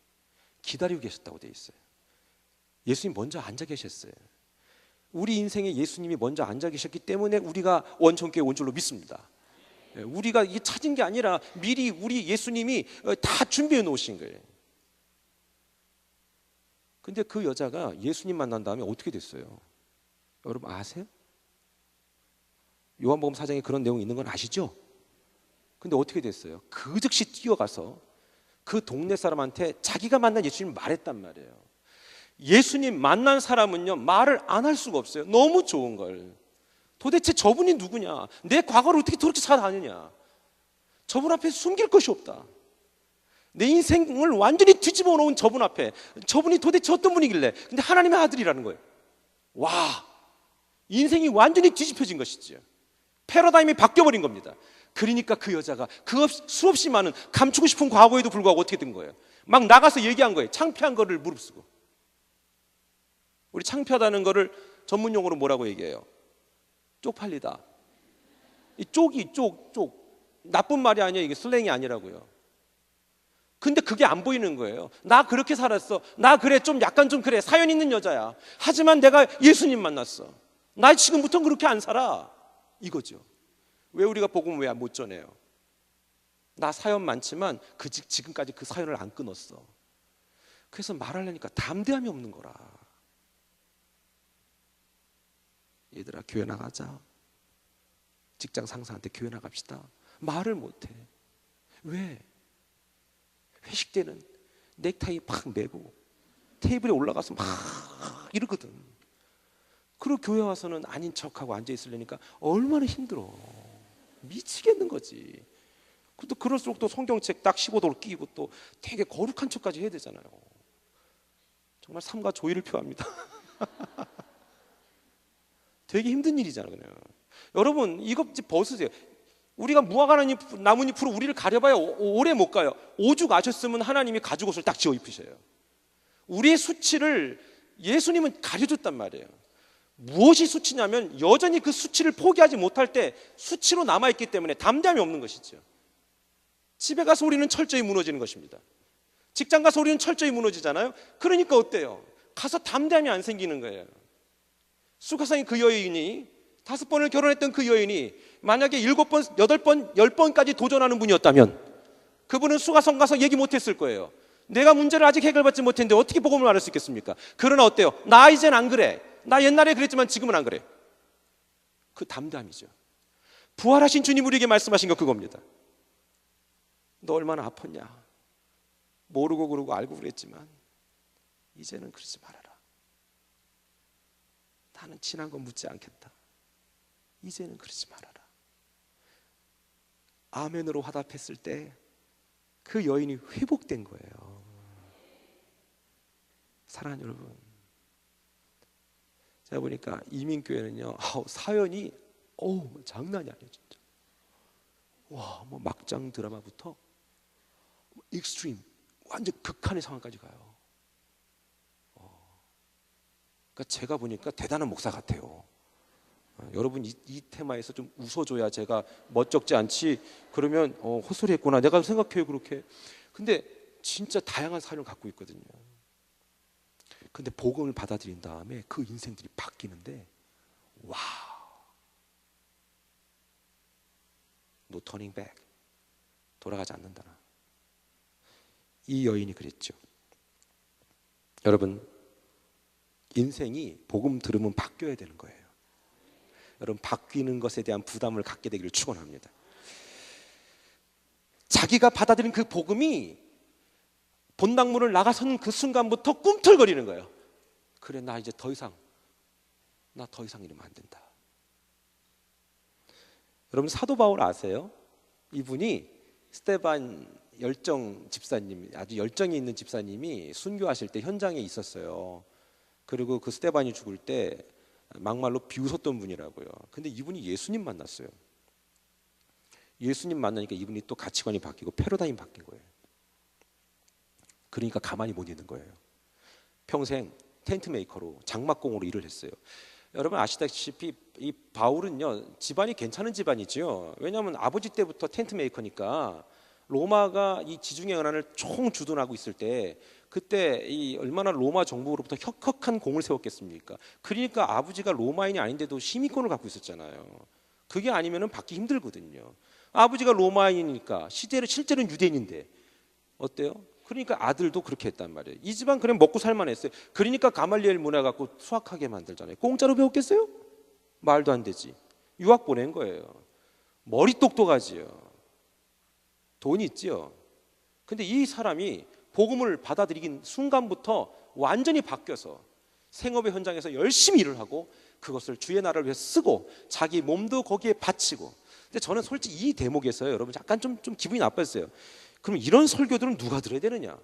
기다리고 계셨다고 돼 있어요. 예수님 먼저 앉아 계셨어요. 우리 인생에 예수님이 먼저 앉아 계셨기 때문에 우리가 원천교회 온 줄로 믿습니다. 우리가 이게 찾은 게 아니라 미리 우리 예수님이 다 준비해 놓으신 거예요. 근데 그 여자가 예수님 만난 다음에 어떻게 됐어요? 여러분 아세요? 요한복음 4장에 그런 내용이 있는 건 아시죠? 근데 어떻게 됐어요? 그 즉시 뛰어가서 그 동네 사람한테 자기가 만난 예수님을 말했단 말이에요. 예수님 만난 사람은요 말을 안 할 수가 없어요. 너무 좋은 걸. 도대체 저분이 누구냐? 내 과거를 어떻게 저렇게 살아다니냐? 저분 앞에 숨길 것이 없다. 내 인생을 완전히 뒤집어 놓은 저분 앞에 저분이 도대체 어떤 분이길래? 근데 하나님의 아들이라는 거예요. 와, 인생이 완전히 뒤집혀진 것이죠. 패러다임이 바뀌어버린 겁니다. 그러니까 그 여자가 그 수없이 많은 감추고 싶은 과거에도 불구하고 어떻게 된 거예요? 막 나가서 얘기한 거예요. 창피한 거를 무릅쓰고. 우리 창피하다는 거를 전문 용어로 뭐라고 얘기해요? 쪽팔리다. 이 쪽이 쪽 나쁜 말이 아니에요. 이게 슬랭이 아니라고요. 근데 그게 안 보이는 거예요. 나 그렇게 살았어. 나 그래 좀 약간 좀 그래 사연 있는 여자야. 하지만 내가 예수님 만났어. 나 지금부터는 그렇게 안 살아. 이거죠. 왜 우리가 복음을 왜 못 전해요? 나 사연 많지만 지금까지 그 사연을 안 끊었어. 그래서 말하려니까 담대함이 없는 거라. 얘들아 교회 나가자. 직장 상사한테 교회 나갑시다. 말을 못해. 왜? 회식 때는 넥타이 팍 매고 테이블에 올라가서 막 이러거든. 그리고 교회 와서는 아닌 척하고 앉아 있으려니까 얼마나 힘들어. 미치겠는 거지. 또 그럴수록 또 성경책 딱 15도로 끼고 또 되게 거룩한 척까지 해야 되잖아요. 정말 삼가 조의를 표합니다. 되게 힘든 일이잖아요. 그냥. 여러분 이거 벗으세요. 우리가 무화과 나뭇잎으로 우리를 가려봐야 오래 못 가요. 오죽 아셨으면 하나님이 가죽옷을 딱 지어 입히셔요. 우리의 수치를 예수님은 가려줬단 말이에요. 무엇이 수치냐면 여전히 그 수치를 포기하지 못할 때 수치로 남아있기 때문에 담대함이 없는 것이죠. 집에 가서 우리는 철저히 무너지는 것입니다. 직장 가서 우리는 철저히 무너지잖아요. 그러니까 어때요? 가서 담대함이 안 생기는 거예요. 수가성의 그 여인이 5번을 결혼했던 그 여인이 만약에 7번, 8번, 10번까지 도전하는 분이었다면 그분은 수가성 가서 얘기 못했을 거예요. 내가 문제를 아직 해결받지 못했는데 어떻게 복음을 말할 수 있겠습니까? 그러나 어때요? 나 이젠 안 그래. 나 옛날에 그랬지만 지금은 안 그래. 그 담담이죠. 부활하신 주님 우리에게 말씀하신 거 그겁니다. 너 얼마나 아팠냐? 모르고 그러고 알고 그랬지만 이제는 그러지 말아라. 나는 지난 거 묻지 않겠다. 이제는 그러지 말아라. 아멘으로 화답했을 때 그 여인이 회복된 거예요. 사랑하는 여러분, 제가 보니까 이민교회는요 사연이 장난이 아니에요. 진짜 와, 뭐 막장 드라마부터 익스트림 완전 극한의 상황까지 가요. 그러니까 제가 보니까 대단한 목사 같아요. 여러분 이 테마에서 좀 웃어줘야 제가 멋쩍지 않지. 그러면 헛소리했구나 내가 생각해요 그렇게. 근데 진짜 다양한 사연을 갖고 있거든요. 근데 복음을 받아들인 다음에 그 인생들이 바뀌는데 와우, no turning back. 돌아가지 않는다. 이 여인이 그랬죠. 여러분, 인생이 복음 들으면 바뀌어야 되는 거예요. 여러분, 바뀌는 것에 대한 부담을 갖게 되기를 축원합니다. 자기가 받아들인 그 복음이 본당문을 나가서는 그 순간부터 꿈틀거리는 거예요. 그래, 나 이제 더 이상 이러면 안 된다. 여러분, 사도 바울 아세요? 이분이 스데반 열정 집사님, 아주 열정이 있는 집사님이 순교하실 때 현장에 있었어요. 그리고 그 스데반이 죽을 때 막말로 비웃었던 분이라고요. 근데 이분이 예수님 만났어요. 예수님 만나니까 이분이 또 가치관이 바뀌고 패러다임이 바뀐 거예요. 그러니까 가만히 못 있는 거예요. 평생 텐트 메이커로, 장막공으로 일을 했어요. 여러분 아시다시피 이 바울은요, 집안이 괜찮은 집안이죠. 왜냐하면 아버지 때부터 텐트 메이커니까. 로마가 이 지중해 연안을 총 주둔하고 있을 때, 그때 이 얼마나 로마 정부로부터 혁혁한 공을 세웠겠습니까? 그러니까 아버지가 로마인이 아닌데도 시민권을 갖고 있었잖아요. 그게 아니면은 받기 힘들거든요. 아버지가 로마인이니까 실제로는 유대인인데 어때요? 그러니까 아들도 그렇게 했단 말이에요. 이 집안 그냥 먹고 살만했어요. 그러니까 가말리엘 문화 갖고 수학하게 만들잖아요. 공짜로 배웠겠어요? 말도 안 되지. 유학 보낸 거예요. 머리 똑똑하지요. 돈이 있지요. 근데 이 사람이 복음을 받아들이긴 순간부터 완전히 바뀌어서 생업의 현장에서 열심히 일을 하고 그것을 주의 나라를 위해 쓰고 자기 몸도 거기에 바치고. 근데 저는 솔직히 이 대목에서요, 여러분 약간 좀 기분이 나빴어요. 그럼 이런 설교들은 누가 들어야 되느냐?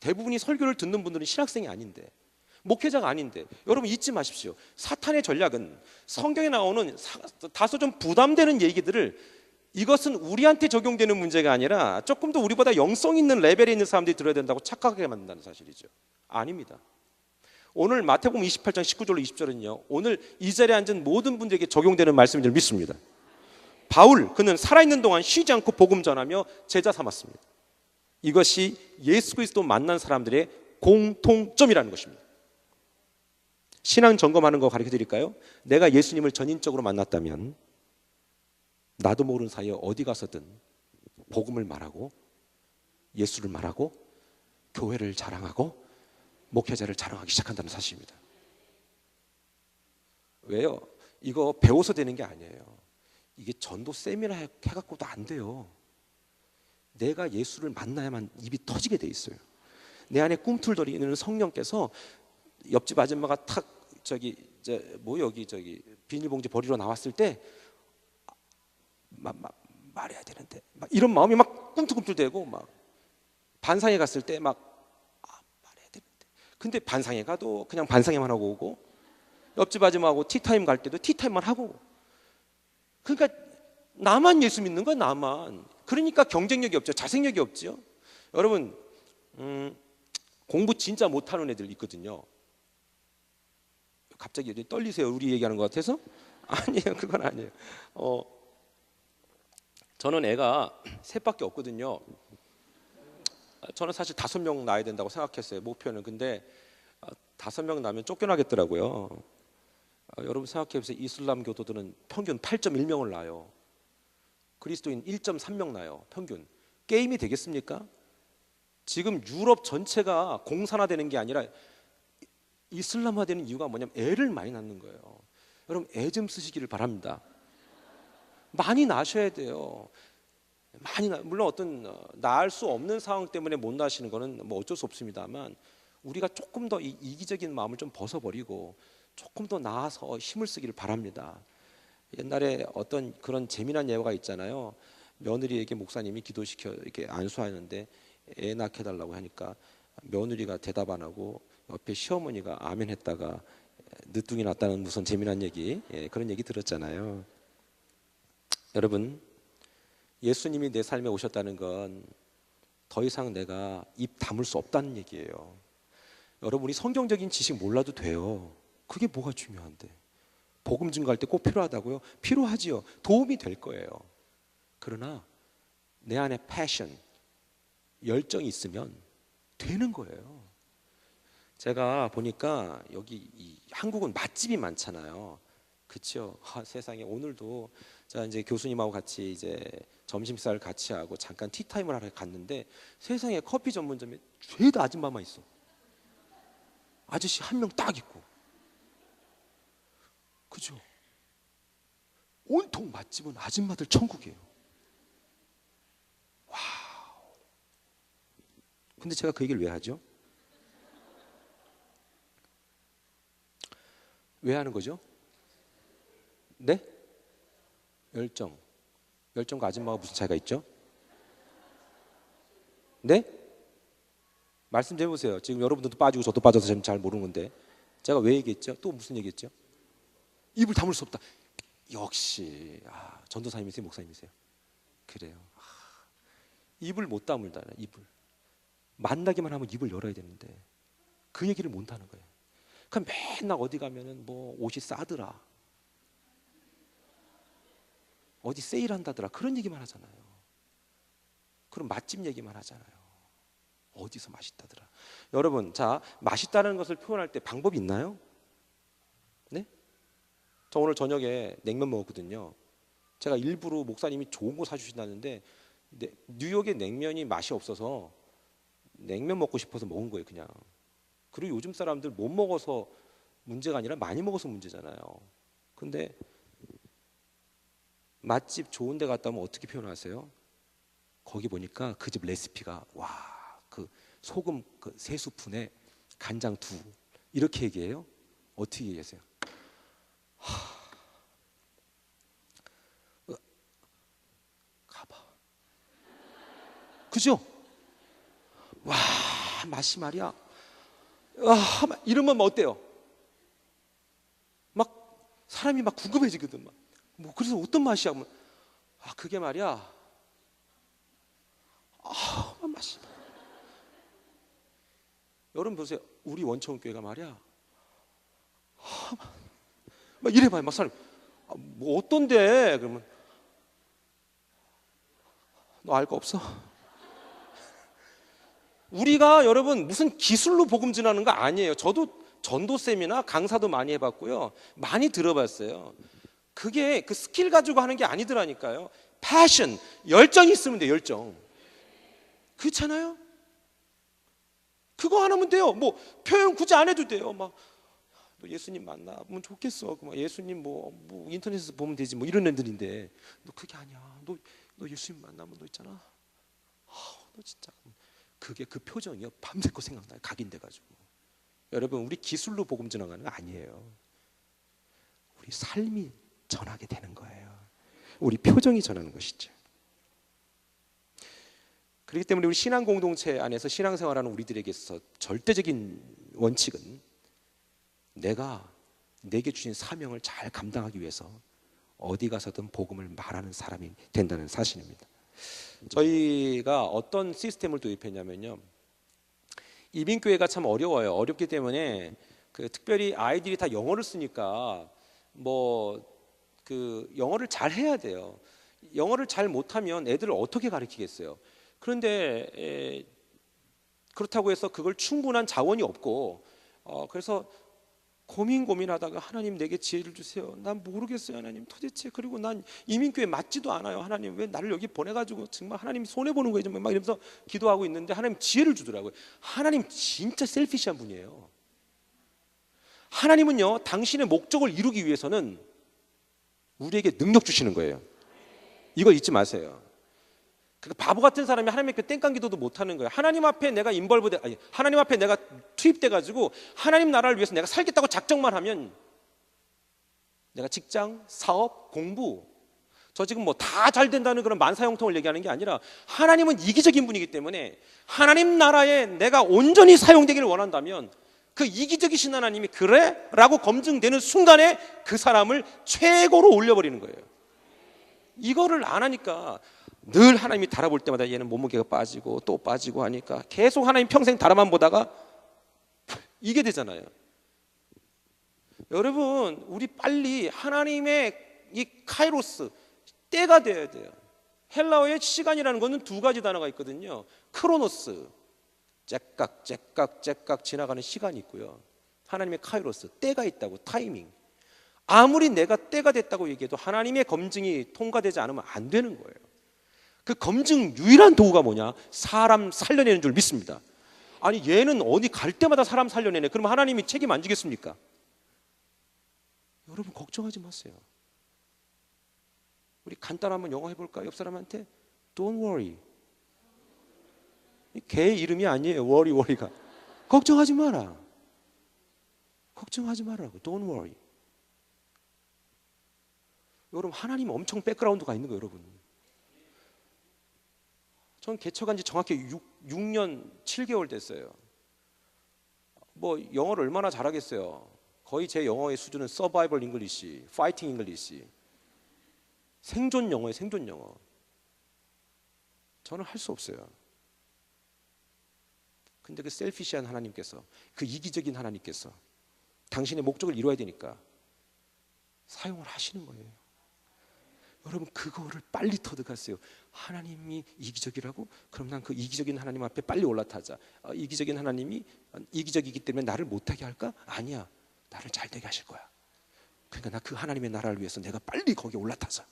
대부분이 설교를 듣는 분들은 신학생이 아닌데, 목회자가 아닌데. 여러분 잊지 마십시오. 사탄의 전략은 성경에 나오는 다소 좀 부담되는 얘기들을, 이것은 우리한테 적용되는 문제가 아니라 조금 더 우리보다 영성 있는 레벨에 있는 사람들이 들어야 된다고 착각하게 만든다는 사실이죠. 아닙니다. 오늘 마태복음 28장 19절로 20절은요, 오늘 이 자리에 앉은 모든 분들에게 적용되는 말씀인 줄 믿습니다. 바울, 그는 살아있는 동안 쉬지 않고 복음 전하며 제자 삼았습니다. 이것이 예수 그리스도 만난 사람들의 공통점이라는 것입니다. 신앙 점검하는 거 가르쳐 드릴까요? 내가 예수님을 전인적으로 만났다면 나도 모르는 사이에 어디 가서든 복음을 말하고 예수를 말하고 교회를 자랑하고 목회자를 자랑하기 시작한다는 사실입니다. 왜요? 이거 배워서 되는 게 아니에요. 이게 전도 세미나 해갖고도 안 돼요. 내가 예수를 만나야만 입이 터지게 돼 있어요. 내 안에 꿈틀거리는 성령께서 옆집 아줌마가 탁 여기 비닐봉지 버리러 나왔을 때 말해야 되는데 막 이런 마음이 막 꿈틀꿈틀대고, 막 반상회 갔을 때 막 말해야 되는데, 근데 반상회 가도 그냥 반상회만 하고 오고, 옆집 아줌마하고 티타임 갈 때도 티타임만 하고. 그러니까 나만 예수 믿는 거야, 나만. 그러니까 경쟁력이 없죠. 자생력이 없죠. 여러분 공부 진짜 못하는 애들 있거든요. 갑자기 떨리세요? 우리 얘기하는 것 같아서? 아니에요, 그건 아니에요. 저는 애가 셋밖에 없거든요. 저는 사실 5명 낳아야 된다고 생각했어요, 목표는. 근데 5명 낳으면 쫓겨나겠더라고요. 여러분 생각해보세요. 이슬람 교도들은 평균 8.1명을 낳아요. 그리스도인 1.3명 낳아요, 평균. 게임이 되겠습니까? 지금 유럽 전체가 공산화되는 게 아니라 이슬람화되는 이유가 뭐냐면 애를 많이 낳는 거예요. 여러분 애 좀 쓰시기를 바랍니다. 많이 낳으셔야 돼요. 물론 어떤 낳을 수 없는 상황 때문에 못 낳으시는 거는 뭐 어쩔 수 없습니다만, 우리가 조금 더 이기적인 마음을 좀 벗어버리고 조금 더 나아서 힘을 쓰기를 바랍니다. 옛날에 어떤 그런 재미난 예화가 있잖아요. 며느리에게 목사님이 기도시켜 이렇게 안수하는데 애 낳게 해달라고 하니까 며느리가 대답 안 하고 옆에 시어머니가 아멘 했다가 늦둥이 났다는 무슨 재미난 얘기, 그런 얘기 들었잖아요. 여러분, 예수님이 내 삶에 오셨다는 건 더 이상 내가 입 다물 수 없다는 얘기예요. 여러분이 성경적인 지식 몰라도 돼요. 그게 뭐가 중요한데. 복음 증거할 때 꼭 필요하다고요? 필요하지요. 도움이 될 거예요. 그러나 내 안에 패션, 열정이 있으면 되는 거예요. 제가 보니까 여기 한국은 맛집이 많잖아요. 그렇죠? 세상에 오늘도 자, 이제 교수님하고 같이 이제 점심 식사를 같이 하고 잠깐 티타임을 하러 갔는데 세상에 커피 전문점에 죄다 아줌마만 있어. 아저씨 한 명 딱 있고. 그죠? 온통 맛집은 아줌마들 천국이에요. 와우. 근데 제가 그 얘기를 왜 하죠? 왜 하는 거죠? 네? 열정. 열정과 아줌마가 무슨 차이가 있죠? 네? 말씀 좀 해보세요. 지금 여러분들도 빠지고 저도 빠져서 잘 모르는 건데 제가 왜 얘기했죠? 또 무슨 얘기했죠? 입을 다물 수 없다. 역시 전도사님이세요? 목사님이세요? 그래요. 입을 못 다물다. 입을 만나기만 하면 입을 열어야 되는데 그 얘기를 못 하는 거예요. 그럼 맨날 어디 가면은 뭐 옷이 싸더라, 어디 세일한다더라, 그런 얘기만 하잖아요. 그럼 맛집 얘기만 하잖아요. 어디서 맛있다더라. 여러분, 자, 맛있다는 것을 표현할 때 방법이 있나요? 네? 저 오늘 저녁에 냉면 먹었거든요. 제가 일부러 목사님이 좋은 거 사주신다는데 뉴욕의 냉면이 맛이 없어서 냉면 먹고 싶어서 먹은 거예요, 그냥. 그리고 요즘 사람들 못 먹어서 문제가 아니라 많이 먹어서 문제잖아요. 근데 맛집 좋은 데 갔다 오면 어떻게 표현하세요? 거기 보니까 그 집 레시피가 그 소금 그 3스푼에 간장 2 이렇게 얘기해요. 어떻게 얘기하세요? 가봐. 그죠? 와, 맛이 말이야. 이러면 어때요? 막 사람이 막 궁금해지거든. 뭐 그래서 어떤 맛이야? 그게 말이야. 맛이. 여러분 보세요. 우리 원천교회가 말이야. 막 이래봐요. 막 사람 뭐 어떤데? 그러면 너 알 거 없어? 우리가 여러분 무슨 기술로 복음 전하는 거 아니에요. 저도 전도쌤이나 강사도 많이 해봤고요. 많이 들어봤어요. 그게 그 스킬 가지고 하는 게 아니더라니까요. 패션, 열정이 있으면 돼요. 열정. 그렇잖아요? 그거 하나면 돼요. 뭐 표현 굳이 안 해도 돼요. 막 너 예수님 만나면 좋겠어. 예수님 뭐 인터넷에서 보면 되지. 뭐 이런 애들인데 너 그게 아니야. 너 예수님 만나면 너 있잖아. 너 진짜 그게 그 표정이요. 밤새고 생각나요. 각인돼가지고. 여러분 우리 기술로 복음 전하는 거 아니에요. 우리 삶이 전하게 되는 거예요. 우리 표정이 전하는 것이죠. 그렇기 때문에 우리 신앙 공동체 안에서 신앙생활하는 우리들에게 있어서 절대적인 원칙은 내가 내게 주신 사명을 잘 감당하기 위해서 어디 가서든 복음을 말하는 사람이 된다는 사실입니다. 저희가 어떤 시스템을 도입했냐면요, 이민교회가 참 어려워요. 어렵기 때문에 특별히 아이들이 다 영어를 쓰니까 영어를 잘 해야 돼요. 영어를 잘 못하면 애들을 어떻게 가르치겠어요? 그런데 그렇다고 해서 그걸 충분한 자원이 없고 그래서 고민하다가 하나님 내게 지혜를 주세요. 난 모르겠어요 하나님 도대체. 그리고 난 이민교회 맞지도 않아요 하나님. 왜 나를 여기 보내가지고 정말 하나님 손해보는 거예요 정말. 막 이러면서 기도하고 있는데 하나님 지혜를 주더라고요. 하나님 진짜 셀피시한 분이에요. 하나님은요 당신의 목적을 이루기 위해서는 우리에게 능력 주시는 거예요. 이거 잊지 마세요. 바보 같은 사람이 하나님의 땡깡 기도도 못하는 거예요. 하나님 앞에 내가 하나님 앞에 내가 투입돼가지고 하나님 나라를 위해서 내가 살겠다고 작정만 하면 내가 직장, 사업, 공부 저 지금 다 잘 된다는 그런 만사형통을 얘기하는 게 아니라 하나님은 이기적인 분이기 때문에 하나님 나라에 내가 온전히 사용되기를 원한다면 그 이기적이신 하나님이 그래? 라고 검증되는 순간에 그 사람을 최고로 올려버리는 거예요. 이거를 안 하니까 늘 하나님이 달아볼 때마다 얘는 몸무게가 빠지고 또 빠지고 하니까 계속 하나님 평생 달아만 보다가 이게 되잖아요. 여러분 우리 빨리 하나님의 이 카이로스 때가 되어야 돼요. 헬라어의 시간이라는 것은 2가지 단어가 있거든요. 크로노스 째깍 지나가는 시간이 있고요. 하나님의 카이로스 때가 있다고, 타이밍. 아무리 내가 때가 됐다고 얘기해도 하나님의 검증이 통과되지 않으면 안 되는 거예요. 그 검증 유일한 도구가 뭐냐? 사람 살려내는 줄 믿습니다. 아니 얘는 어디 갈 때마다 사람 살려내네. 그럼 하나님이 책임 안 지겠습니까? 여러분 걱정하지 마세요. 우리 간단한 한번 영어 해볼까요? 옆 사람한테 Don't worry. 개 이름이 아니에요. 워리가. 걱정하지 마라. 걱정하지 말라고. Don't worry. 여러분 하나님 엄청 백그라운드가 있는 거예요. 여러분. 전 개척한 지 정확히 6년 7개월 됐어요. 뭐 영어를 얼마나 잘하겠어요. 거의 제 영어의 수준은 서바이벌 잉글리시, 파이팅 잉글리시, 생존 영어예요. 생존 영어. 저는 할 수 없어요. 근데 그 셀피시한 하나님께서, 그 이기적인 하나님께서 당신의 목적을 이루어야 되니까 사용을 하시는 거예요. 여러분 그거를 빨리 터득하세요. 하나님이 이기적이라고? 그럼 난 그 이기적인 하나님 앞에 빨리 올라타자. 이기적인 하나님이 이기적이기 때문에 나를 못하게 할까? 아니야. 나를 잘되게 하실 거야. 그러니까 나 그 하나님의 나라를 위해서 내가 빨리 거기에 올라타자.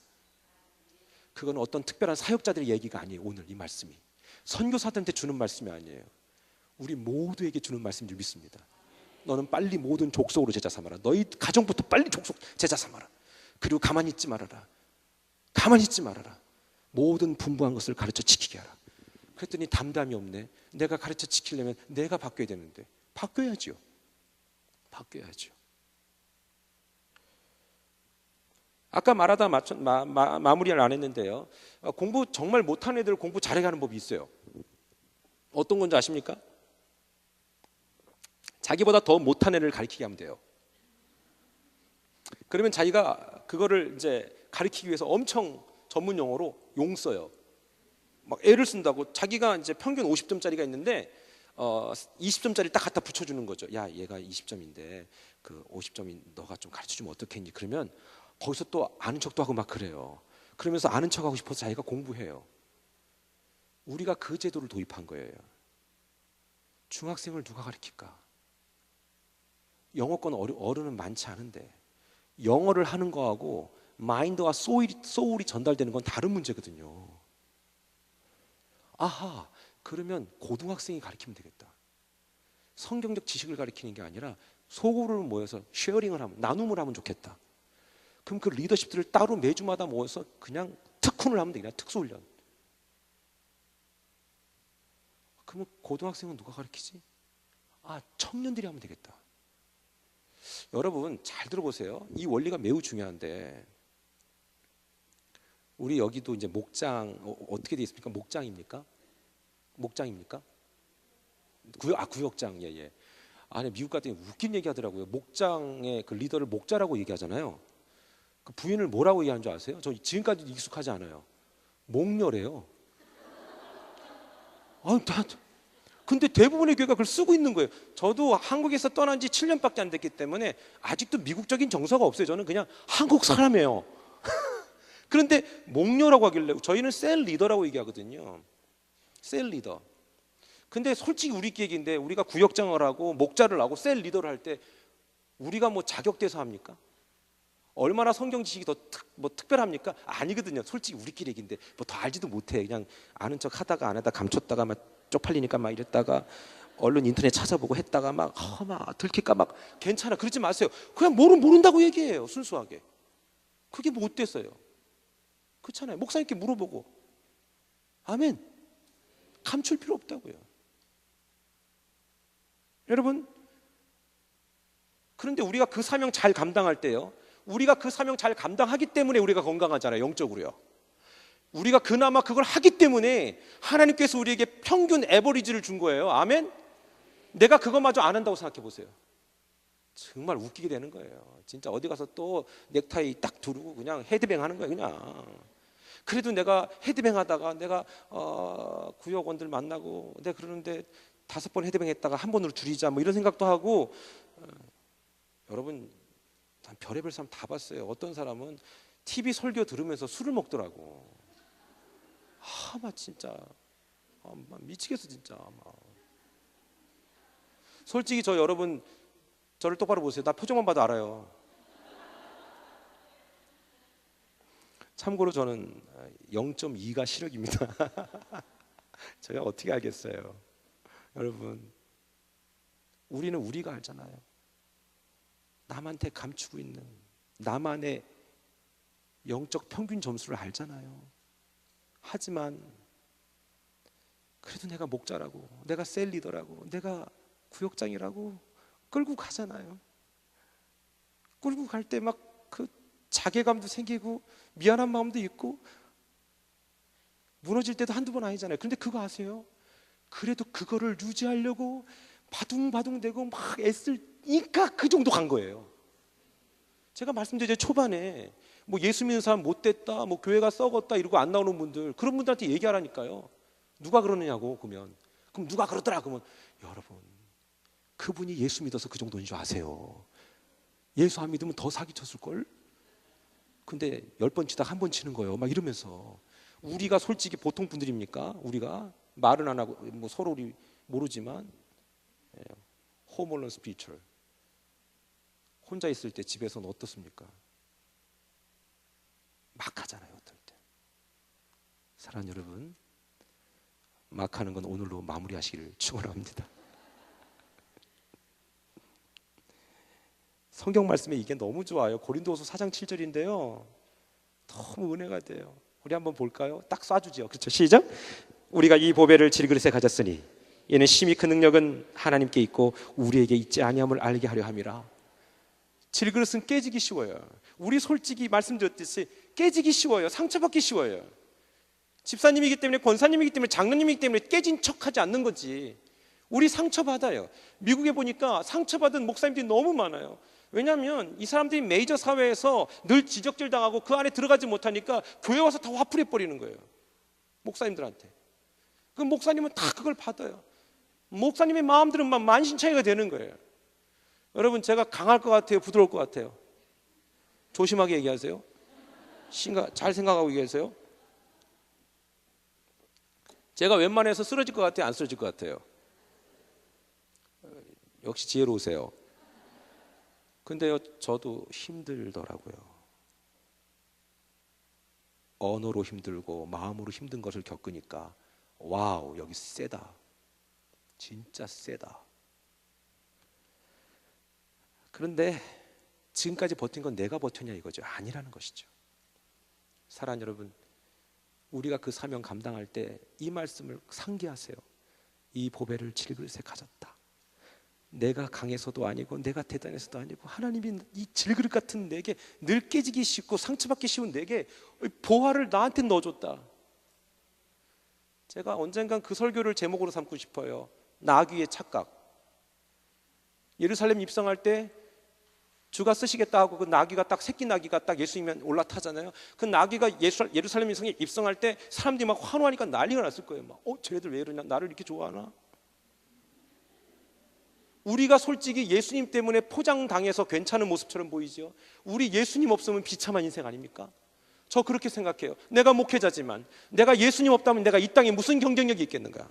그건 어떤 특별한 사역자들의 얘기가 아니에요. 오늘 이 말씀이 선교사들한테 주는 말씀이 아니에요. 우리 모두에게 주는 말씀인 줄 믿습니다. 너는 빨리 모든 족속으로 제자 삼아라. 너희 가정부터 빨리 족속 제자 삼아라. 그리고 가만히 있지 말아라. 가만히 있지 말아라. 모든 분부한 것을 가르쳐 지키게 하라. 그랬더니 담담이 없네. 내가 가르쳐 지키려면 내가 바뀌어야 되는데. 바뀌어야죠. 바뀌어야죠. 아까 말하다 마무리를 안 했는데요. 공부 정말 못하는 애들 공부 잘해 가는 법이 있어요. 어떤 건지 아십니까? 자기보다 더 못한 애를 가르치게 하면 돼요. 그러면 자기가 그거를 이제 가르치기 위해서 엄청 전문 용어로 용 써요. 막 애를 쓴다고. 자기가 이제 평균 50점짜리가 있는데 20점짜리 딱 갖다 붙여주는 거죠. 야, 얘가 20점인데 그 50점이 너가 좀 가르쳐주면 어떻겠니? 그러면 거기서 또 아는 척도 하고 막 그래요. 그러면서 아는 척하고 싶어서 자기가 공부해요. 우리가 그 제도를 도입한 거예요. 중학생을 누가 가르칠까? 영어권 어른은 많지 않은데 영어를 하는 거하고 마인드와 소울이 전달되는 건 다른 문제거든요. 아하, 그러면 고등학생이 가르치면 되겠다. 성경적 지식을 가르치는 게 아니라 소그룹을 모여서 쉐어링을 하면, 나눔을 하면 좋겠다. 그럼 그 리더십들을 따로 매주마다 모여서 그냥 특훈을 하면 되겠다. 특수훈련. 그러면 고등학생은 누가 가르치지? 아, 청년들이 하면 되겠다. 여러분 잘 들어보세요. 이 원리가 매우 중요한데 우리 여기도 이제 목장 어떻게 되어 있습니까? 목장입니까? 목장입니까? 구역장. 예. 아니 미국 같은 데 웃긴 얘기 하더라고요. 목장의 그 리더를 목자라고 얘기하잖아요. 그 부인을 뭐라고 얘기하는 줄 아세요? 저 지금까지도 익숙하지 않아요. 목녀래요. 근데 대부분의 교회가 그걸 쓰고 있는 거예요. 저도 한국에서 떠난 지 7년밖에 안 됐기 때문에 아직도 미국적인 정서가 없어요. 저는 그냥 한국 사람이에요. 그런데 목녀라고 하길래 저희는 셀 리더라고 얘기하거든요. 셀 리더. 근데 솔직히 우리 얘기인데 우리가 구역장을 하고 목자를 하고 셀 리더를 할 때 우리가 뭐 자격돼서 합니까? 얼마나 성경 지식이 더 특별합니까? 아니거든요. 솔직히 우리끼리 얘기인데 뭐 더 알지도 못해. 그냥 아는 척 하다가 안 하다 감췄다가 막 쪽팔리니까 막 이랬다가 얼른 인터넷 찾아보고 했다가 막 들킬까 막 괜찮아. 그러지 마세요. 그냥 모른다고 얘기해요. 순수하게. 그게 뭐 어땠어요? 그렇잖아요. 목사님께 물어보고. 아멘. 감출 필요 없다고요. 여러분, 그런데 우리가 그 사명 잘 감당할 때요, 우리가 그 사명 잘 감당하기 때문에 우리가 건강하잖아요. 영적으로요. 우리가 그나마 그걸 하기 때문에 하나님께서 우리에게 평균 에버리지를 준 거예요. 아멘. 내가 그것마저 안 한다고 생각해 보세요. 정말 웃기게 되는 거예요. 진짜 어디 가서 또 넥타이 딱 두르고 그냥 헤드뱅 하는 거예요. 그냥. 그래도 내가 헤드뱅 하다가 내가 구역원들 만나고 내가 그러는데 5번 헤드뱅 했다가 한 번으로 줄이자 뭐 이런 생각도 하고. 여러분 난 별의별 사람 다 봤어요. 어떤 사람은 TV 설교 들으면서 술을 먹더라고. 막 진짜 미치겠어 진짜. 솔직히 저 여러분 저를 똑바로 보세요. 나 표정만 봐도 알아요. 참고로 저는 0.2가 시력입니다. 제가 어떻게 알겠어요? 여러분, 우리는 우리가 알잖아요. 남한테 감추고 있는 나만의 영적 평균 점수를 알잖아요. 하지만 그래도 내가 목자라고, 내가 셀 리더라고, 내가 구역장이라고 끌고 가잖아요. 끌고 갈 때 막 그 자괴감도 생기고 미안한 마음도 있고 무너질 때도 한두 번 아니잖아요. 그런데 그거 아세요? 그래도 그거를 유지하려고 바둥바둥대고 막 애쓰니까 그 정도 간 거예요. 제가 말씀드렸죠. 초반에 뭐 예수 믿는 사람 못됐다, 뭐 교회가 썩었다 이러고 안 나오는 분들, 그런 분들한테 얘기하라니까요. 누가 그러느냐고. 그럼 누가 그러더라. 그러면 여러분, 그분이 예수 믿어서 그 정도인 줄 아세요? 예수 안 믿으면 더 사기쳤을걸? 근데 10번 치다가 한 번 치는 거예요. 막 이러면서. 우리가 솔직히 보통 분들입니까? 우리가 말은 안 하고 뭐 서로 우리 모르지만 홈얼런 스피리추얼, 혼자 있을 때 집에서는 어떻습니까? 막 하잖아요. 어떨 때. 사랑하는 여러분, 막 하는 건 오늘로 마무리하시기를 축원합니다. 성경 말씀에 이게 너무 좋아요. 고린도후서 4장 7절인데요. 너무 은혜가 돼요. 우리 한번 볼까요? 딱 쏴주죠. 그렇죠? 시작. 우리가 이 보배를 질그릇에 가졌으니 이는 심히 그 능력은 하나님께 있고 우리에게 있지 아니함을 알게 하려 함이라. 질그릇은 깨지기 쉬워요. 우리 솔직히 말씀드렸듯이 깨지기 쉬워요. 상처받기 쉬워요. 집사님이기 때문에, 권사님이기 때문에, 장로님이기 때문에 깨진 척하지 않는 거지. 우리 상처받아요. 미국에 보니까 상처받은 목사님들이 너무 많아요. 왜냐하면 이 사람들이 메이저 사회에서 늘 지적질 당하고 그 안에 들어가지 못하니까 교회 와서 다 화풀이 버리는 거예요. 목사님들한테. 그 목사님은 다 그걸 받아요. 목사님의 마음들은 막 만신창이가 되는 거예요. 여러분, 제가 강할 것 같아요? 부드러울 것 같아요? 조심하게 얘기하세요. 잘 생각하고 얘기하세요. 제가 웬만해서 쓰러질 것 같아요? 안 쓰러질 것 같아요? 역시 지혜로우세요. 근데요, 저도 힘들더라고요. 언어로 힘들고 마음으로 힘든 것을 겪으니까 와우, 여기 세다. 진짜 세다. 그런데 지금까지 버틴 건 내가 버텼냐 이거죠. 아니라는 것이죠. 사랑하는 여러분, 우리가 그 사명 감당할 때 이 말씀을 상기하세요. 이 보배를 질그릇에 가졌다. 내가 강해서도 아니고 내가 대단해서도 아니고 하나님이 이 질그릇 같은 내게 늘 깨지기 쉽고 상처받기 쉬운 내게 보화를 나한테 넣어줬다. 제가 언젠간 그 설교를 제목으로 삼고 싶어요. 나귀의 착각. 예루살렘 입성할 때 주가 쓰시겠다 하고 그 나귀가 딱 새끼 나귀가 딱 예수님이 올라타잖아요. 그 나귀가 예루살렘 입성할 때 사람들이 막 환호하니까 난리가 났을 거예요. 막 쟤네들 왜 이러냐, 나를 이렇게 좋아하나? 우리가 솔직히 예수님 때문에 포장당해서 괜찮은 모습처럼 보이죠. 우리 예수님 없으면 비참한 인생 아닙니까? 저 그렇게 생각해요. 내가 목회자지만 내가 예수님 없다면 내가 이 땅에 무슨 경쟁력이 있겠는가?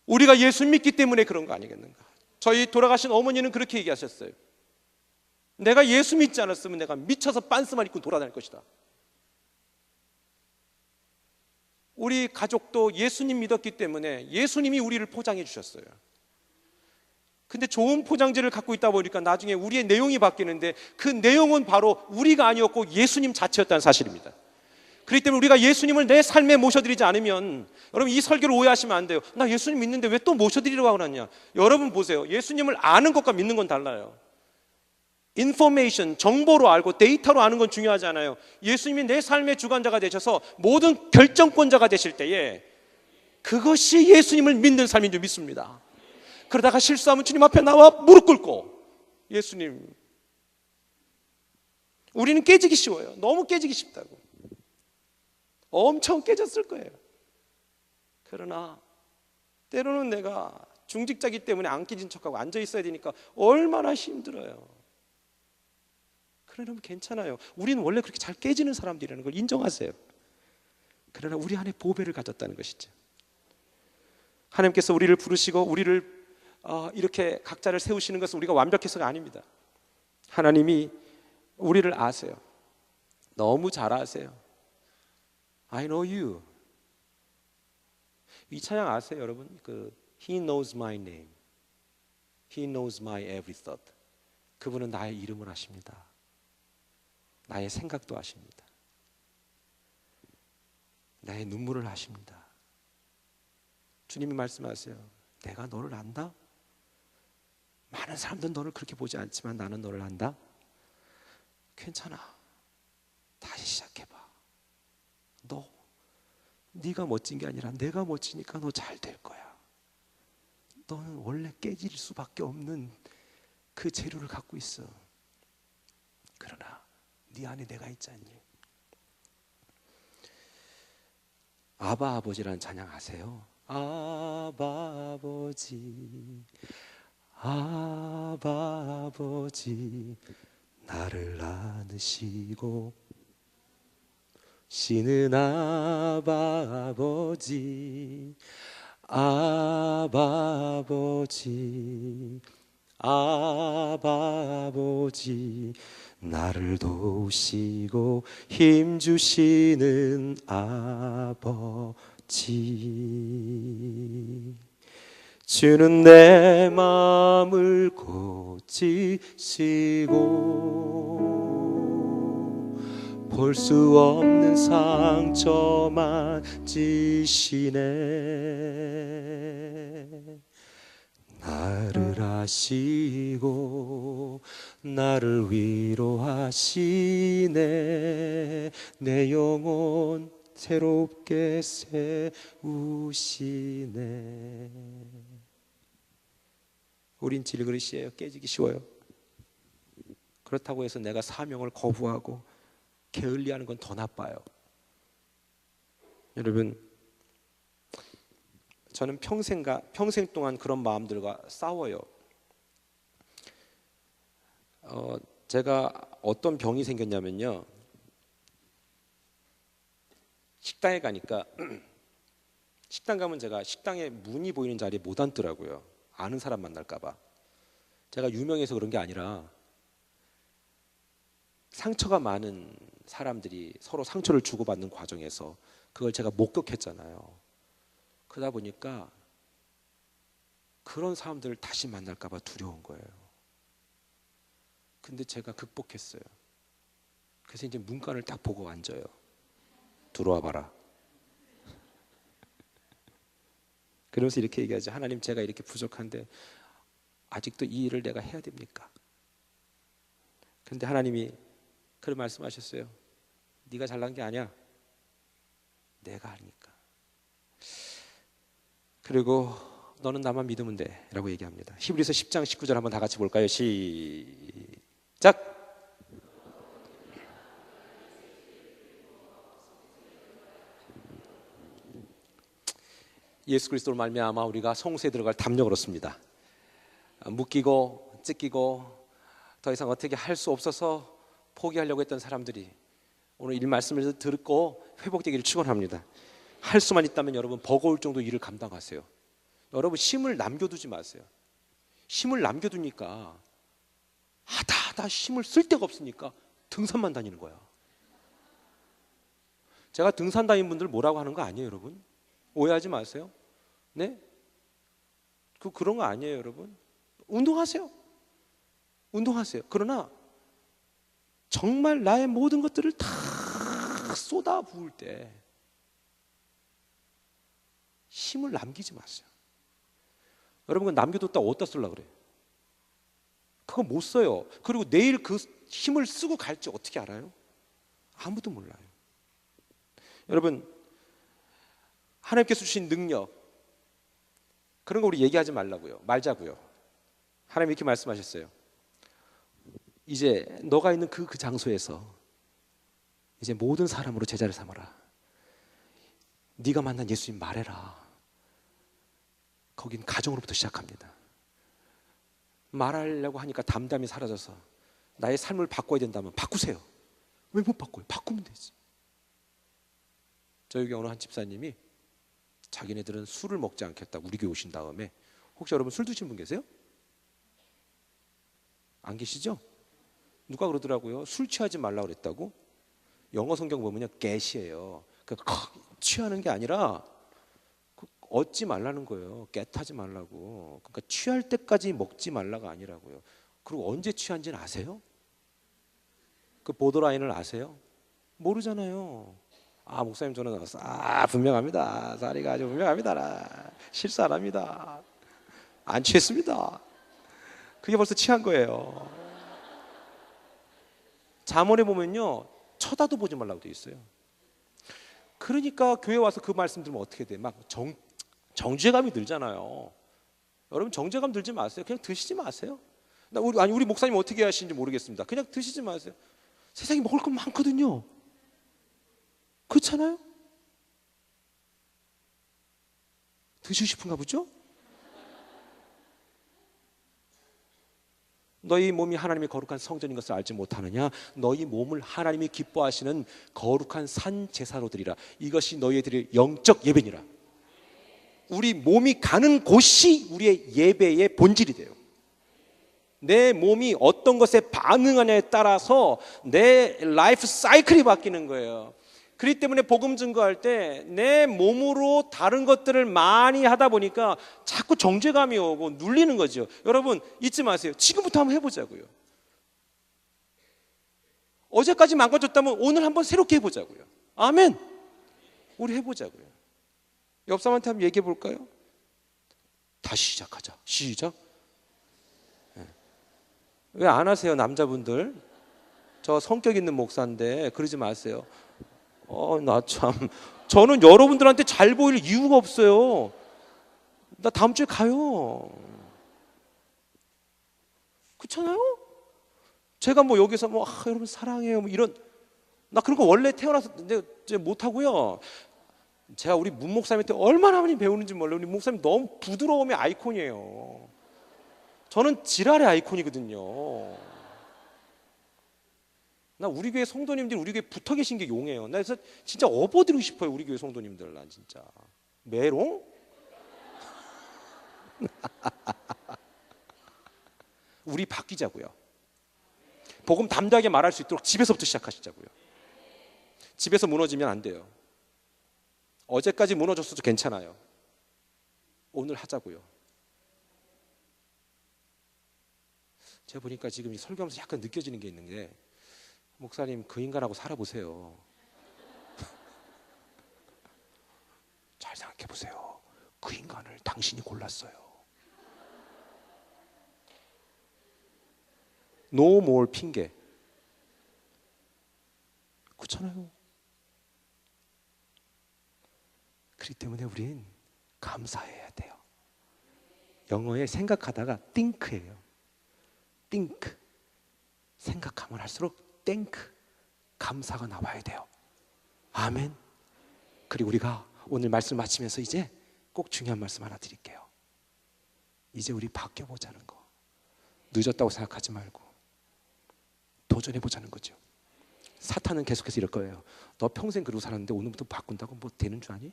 우리가 예수 믿기 때문에 그런 거 아니겠는가? 저희 돌아가신 어머니는 그렇게 얘기하셨어요. 내가 예수 믿지 않았으면 내가 미쳐서 빤스만 입고 돌아다닐 것이다. 우리 가족도 예수님 믿었기 때문에 예수님이 우리를 포장해 주셨어요. 근데 좋은 포장지를 갖고 있다 보니까 나중에 우리의 내용이 바뀌는데 그 내용은 바로 우리가 아니었고 예수님 자체였다는 사실입니다. 그렇기 때문에 우리가 예수님을 내 삶에 모셔드리지 않으면, 여러분 이 설교를 오해하시면 안 돼요. 나 예수님 믿는데 왜 또 모셔드리려고 하느냐. 여러분 보세요. 예수님을 아는 것과 믿는 건 달라요. 인포메이션, 정보로 알고 데이터로 아는 건 중요하지 않아요. 예수님이 내 삶의 주관자가 되셔서 모든 결정권자가 되실 때에 그것이 예수님을 믿는 삶인 줄 믿습니다. 그러다가 실수하면 주님 앞에 나와 무릎 꿇고 예수님, 우리는 깨지기 쉬워요. 너무 깨지기 쉽다고. 엄청 깨졌을 거예요. 그러나 때로는 내가 중직자이기 때문에 안 깨진 척하고 앉아 있어야 되니까 얼마나 힘들어요. 그러면 괜찮아요. 우리는 원래 그렇게 잘 깨지는 사람들이라는 걸 인정하세요. 그러나 우리 안에 보배를 가졌다는 것이죠. 하나님께서 우리를 부르시고 우리를 이렇게 각자를 세우시는 것은 우리가 완벽해서가 아닙니다. 하나님이 우리를 아세요. 너무 잘 아세요. I know you. 이 찬양 아세요, 여러분? He knows my name. He knows my every thought. 그분은 나의 이름을 아십니다. 나의 생각도 아십니다. 나의 눈물을 아십니다. 주님이 말씀하세요. 내가 너를 안다? 많은 사람들은 너를 그렇게 보지 않지만 나는 너를 안다? 괜찮아. 다시 시작해봐. 네가 멋진 게 아니라 내가 멋지니까 너 잘 될 거야. 너는 원래 깨질 수밖에 없는 그 재료를 갖고 있어. 그러나 네 안에 내가 있지 않니? 아바 아버지라는 찬양 아세요? 아바 아버지, 아바 아버지, 나를 안으시고 시는 아바 아버지, 아바 아버지, 아바 아버지, 나를 도우시고 힘주시는 아버지. 주는 내 마음을 고치시고 볼 수 없는 상처 만지시네. 나를 아시고 나를 위로하시네. 내 영혼 새롭게 세우시네. 우린 질그릇이에요. 깨지기 쉬워요. 그렇다고 해서 내가 사명을 거부하고 게을리하는 건 더 나빠요. 여러분, 저는 평생 동안 그런 마음들과 싸워요. 제가 어떤 병이 생겼냐면요, 식당에 가니까 식당 가면 제가 식당에 문이 보이는 자리에 못 앉더라고요. 아는 사람 만날까 봐. 제가 유명해서 그런 게 아니라 상처가 많은 사람들이 서로 상처를 주고받는 과정에서 그걸 제가 목격했잖아요. 그러다 보니까 그런 사람들을 다시 만날까 봐 두려운 거예요. 근데 제가 극복했어요. 그래서 이제 문간을 딱 보고 앉아요. 들어와 봐라. 그러면서 이렇게 얘기하죠. 하나님, 제가 이렇게 부족한데 아직도 이 일을 내가 해야 됩니까? 근데 하나님이 그런 말씀하셨어요. 네가 잘난 게 아니야. 내가 하니까. 그리고 너는 나만 믿으면 돼 라고 얘기합니다. 히브리서 10장 19절 한번 다 같이 볼까요? 시작. 예수 그리스도로 말미암아 우리가 성소에 들어갈 담력을 얻습니다. 묶이고 찢기고 더 이상 어떻게 할 수 없어서 포기하려고 했던 사람들이 오늘 이 말씀을 듣고 회복되기를 축원합니다. 할 수만 있다면 여러분 버거울 정도 일을 감당하세요. 여러분 힘을 남겨두지 마세요. 힘을 남겨두니까 하다 힘을 쓸 데가 없으니까 등산만 다니는 거야. 제가 등산 다니는 분들 뭐라고 하는 거 아니에요, 여러분. 오해하지 마세요. 네? 그런 거 아니에요, 여러분. 운동하세요. 운동하세요. 그러나 정말 나의 모든 것들을 다 쏟아 부을 때 힘을 남기지 마세요. 여러분, 남겨뒀다가 어디다 쓰려고 그래요? 그거 못 써요. 그리고 내일 그 힘을 쓰고 갈지 어떻게 알아요? 아무도 몰라요. 여러분, 하나님께서 주신 능력, 그런 거 우리 얘기하지 말자고요. 하나님 이렇게 말씀하셨어요. 이제 너가 있는 그 장소에서 이제 모든 사람으로 제자를 삼아라. 네가 만난 예수님 말해라. 거긴 가정으로부터 시작합니다. 말하려고 하니까 담담이 사라져서 나의 삶을 바꿔야 된다면 바꾸세요. 왜 못 바꿔요? 바꾸면 되지. 저희 교회 어느 한 집사님이 자기네들은 술을 먹지 않겠다 우리 교회 오신 다음에, 혹시 여러분 술 드신 분 계세요? 안 계시죠? 누가 그러더라고요. 술 취하지 말라고 그랬다고. 영어 성경 보면요, get이에요. 취하는 게 아니라 얻지 말라는 거예요. get하지 말라고. 그러니까 취할 때까지 먹지 말라가 아니라고요. 그리고 언제 취한지는 아세요? 그 보더라인을 아세요? 모르잖아요. 아, 목사님 저는 분명합니다. 사리가 아주 분명합니다. 실수 안 합니다. 안 취했습니다. 그게 벌써 취한 거예요. 잠언에 보면요, 쳐다도 보지 말라고 돼 있어요. 그러니까 교회 와서 그 말씀 들으면 어떻게 돼? 막 정죄감이 들잖아요. 여러분 정죄감 들지 마세요. 그냥 드시지 마세요. 우리 목사님 어떻게 하시는지 모르겠습니다. 그냥 드시지 마세요. 세상에 먹을 건 많거든요. 그렇잖아요? 드시고 싶은가 보죠? 너희 몸이 하나님의 거룩한 성전인 것을 알지 못하느냐? 너희 몸을 하나님이 기뻐하시는 거룩한 산 제사로 드리라. 이것이 너희들의 영적 예배니라. 우리 몸이 가는 곳이 우리의 예배의 본질이 돼요. 내 몸이 어떤 것에 반응하냐에 따라서 내 라이프 사이클이 바뀌는 거예요. 그렇기 때문에 복음 증거할 때 내 몸으로 다른 것들을 많이 하다 보니까 자꾸 정죄감이 오고 눌리는 거죠. 여러분 잊지 마세요. 지금부터 한번 해보자고요. 어제까지 망가졌다면 오늘 한번 새롭게 해보자고요. 아멘. 우리 해보자고요. 옆 사람한테 한번 얘기해 볼까요? 다시 시작하자. 시작. 왜 안 하세요, 남자분들? 저 성격 있는 목사인데 그러지 마세요. 나 참, 저는 여러분들한테 잘 보일 이유가 없어요. 나 다음 주에 가요. 그렇잖아요? 제가 뭐 여기서 여러분 사랑해요 이런, 나 그런 거 원래 태어나서 못 하고요. 제가 우리 문 목사님한테 얼마나 많이 배우는지 몰라요. 우리 목사님 너무 부드러움의 아이콘이에요. 저는 지랄의 아이콘이거든요. 나 우리 교회 성도님들 우리 교회 붙어 계신 게 용해요. 나 그래서 진짜 업어드리고 싶어요. 우리 교회 성도님들. 난 진짜 메롱? 우리 바뀌자고요. 복음 담대하게 말할 수 있도록 집에서부터 시작하시자고요. 집에서 무너지면 안 돼요. 어제까지 무너졌어도 괜찮아요. 오늘 하자고요. 제가 보니까 지금 이 설교하면서 약간 느껴지는 게 있는 게, 목사님 그 인간하고 살아보세요. 잘 생각해 보세요. 그 인간을 당신이 골랐어요. No more 핑계. 그렇잖아요. 그렇기 때문에 우린 감사해야 돼요. 영어에 생각하다가 think예요. think. 생각하면 할수록 땡크, 감사가 나와야 돼요. 아멘. 그리고 우리가 오늘 말씀 마치면서 이제 꼭 중요한 말씀 하나 드릴게요. 이제 우리 바뀌어보자는 거. 늦었다고 생각하지 말고 도전해보자는 거죠. 사탄은 계속해서 이럴 거예요. 너 평생 그러고 살았는데 오늘부터 바꾼다고 뭐 되는 줄 아니?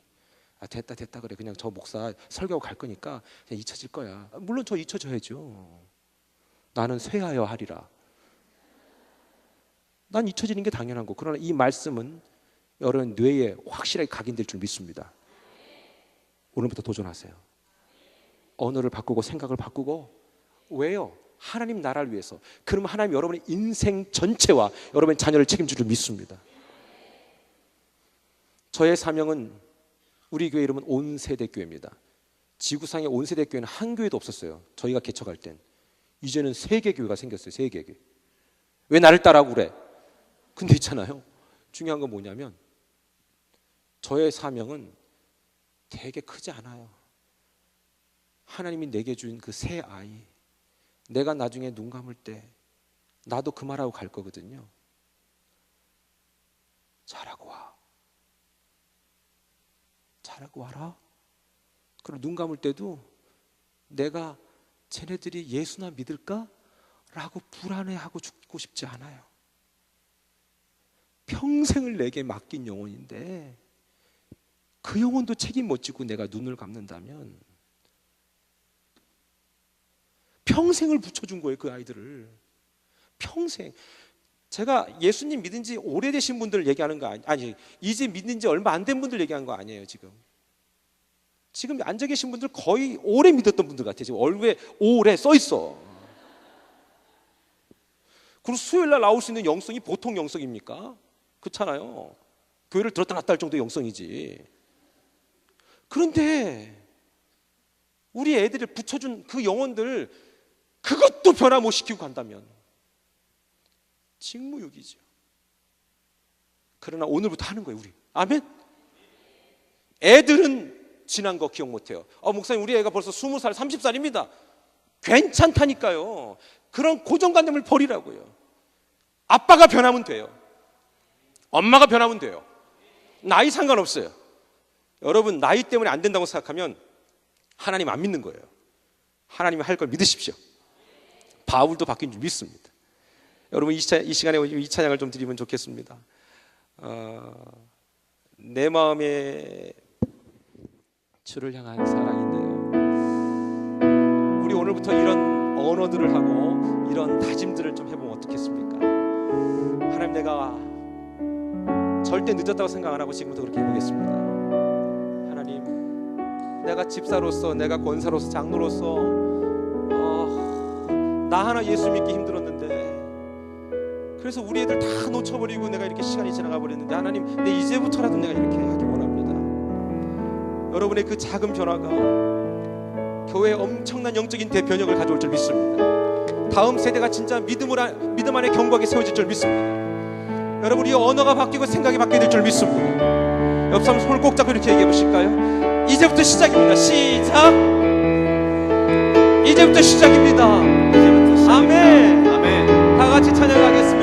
됐다 그래. 그냥 저 목사 설교하고 갈 거니까 그냥 잊혀질 거야. 물론 저 잊혀져야죠. 나는 쇠하여 하리라. 난 잊혀지는 게 당연한 거. 그러나 이 말씀은 여러분 뇌에 확실하게 각인될 줄 믿습니다. 오늘부터 도전하세요. 언어를 바꾸고 생각을 바꾸고. 왜요? 하나님 나라를 위해서. 그러면 하나님 여러분의 인생 전체와 여러분의 자녀를 책임질 줄 믿습니다. 저의 사명은, 우리 교회 이름은 온세대교회입니다. 지구상의 온세대교회는 한 교회도 없었어요. 저희가 개척할 땐. 이제는 3개 교회가 생겼어요. 3개 교회. 왜 나를 따라하고 그래? 근데 있잖아요, 중요한 건 뭐냐면 저의 사명은 되게 크지 않아요. 하나님이 내게 준 그 새 아이, 내가 나중에 눈 감을 때 나도 그 말하고 갈 거거든요. 잘하고 와. 잘하고 와라. 그리고 눈 감을 때도 내가 쟤네들이 예수나 믿을까? 라고 불안해하고 죽고 싶지 않아요. 평생을 내게 맡긴 영혼인데 그 영혼도 책임 못 지고 내가 눈을 감는다면 평생을 붙여준 거예요. 그 아이들을 평생. 제가 예수님 믿은 지 오래되신 분들 얘기하는 거 아니 이제 믿는 지 얼마 안 된 분들 얘기하는 거 아니에요. 지금 앉아 계신 분들 거의 오래 믿었던 분들 같아요. 지금 얼굴에 오래 써 있어. 그리고 수요일 날 나올 수 있는 영성이 보통 영성입니까? 그렇잖아요. 교회를 들었다 놨다 할 정도의 영성이지. 그런데 우리 애들을 붙여준 그 영혼들 그것도 변화 못 시키고 간다면 직무유기죠. 그러나 오늘부터 하는 거예요, 우리. 아멘? 애들은 지난 거 기억 못해요. 목사님 우리 애가 벌써 20살, 30살입니다. 괜찮다니까요. 그런 고정관념을 버리라고요. 아빠가 변하면 돼요. 엄마가 변하면 돼요. 나이 상관없어요. 여러분 나이 때문에 안 된다고 생각하면 하나님 안 믿는 거예요. 하나님이 할 걸 믿으십시오. 바울도 바뀐 줄 믿습니다. 여러분 이 시간에 이 찬양을 좀 드리면 좋겠습니다. 내 마음에 주를 향한 사랑인데요. 우리 오늘부터 이런 언어들을 하고 이런 다짐들을 좀 해보면 어떻겠습니까? 하나님 내가 절대 늦었다고 생각 안 하고 지금부터 그렇게 해보겠습니다. 하나님 내가 집사로서 내가 권사로서 장로로서 나 하나 예수 믿기 힘들었는데 그래서 우리 애들 다 놓쳐버리고 내가 이렇게 시간이 지나가 버렸는데 하나님 내 이제부터라도 내가 이렇게 하기 원합니다. 여러분의 그 작은 변화가 교회에 엄청난 영적인 대변혁을 가져올 줄 믿습니다. 다음 세대가 진짜 믿음 안에 견고하게 세워질 줄 믿습니다. 여러분 우리 언어가 바뀌고 생각이 바뀌게 될 줄 믿습니다. 옆 사람 손을 꼭 잡고 이렇게 얘기해 보실까요? 이제부터 시작입니다. 시작. 이제부터 시작입니다. 아멘. 아멘. 다 같이 찬양하겠습니다.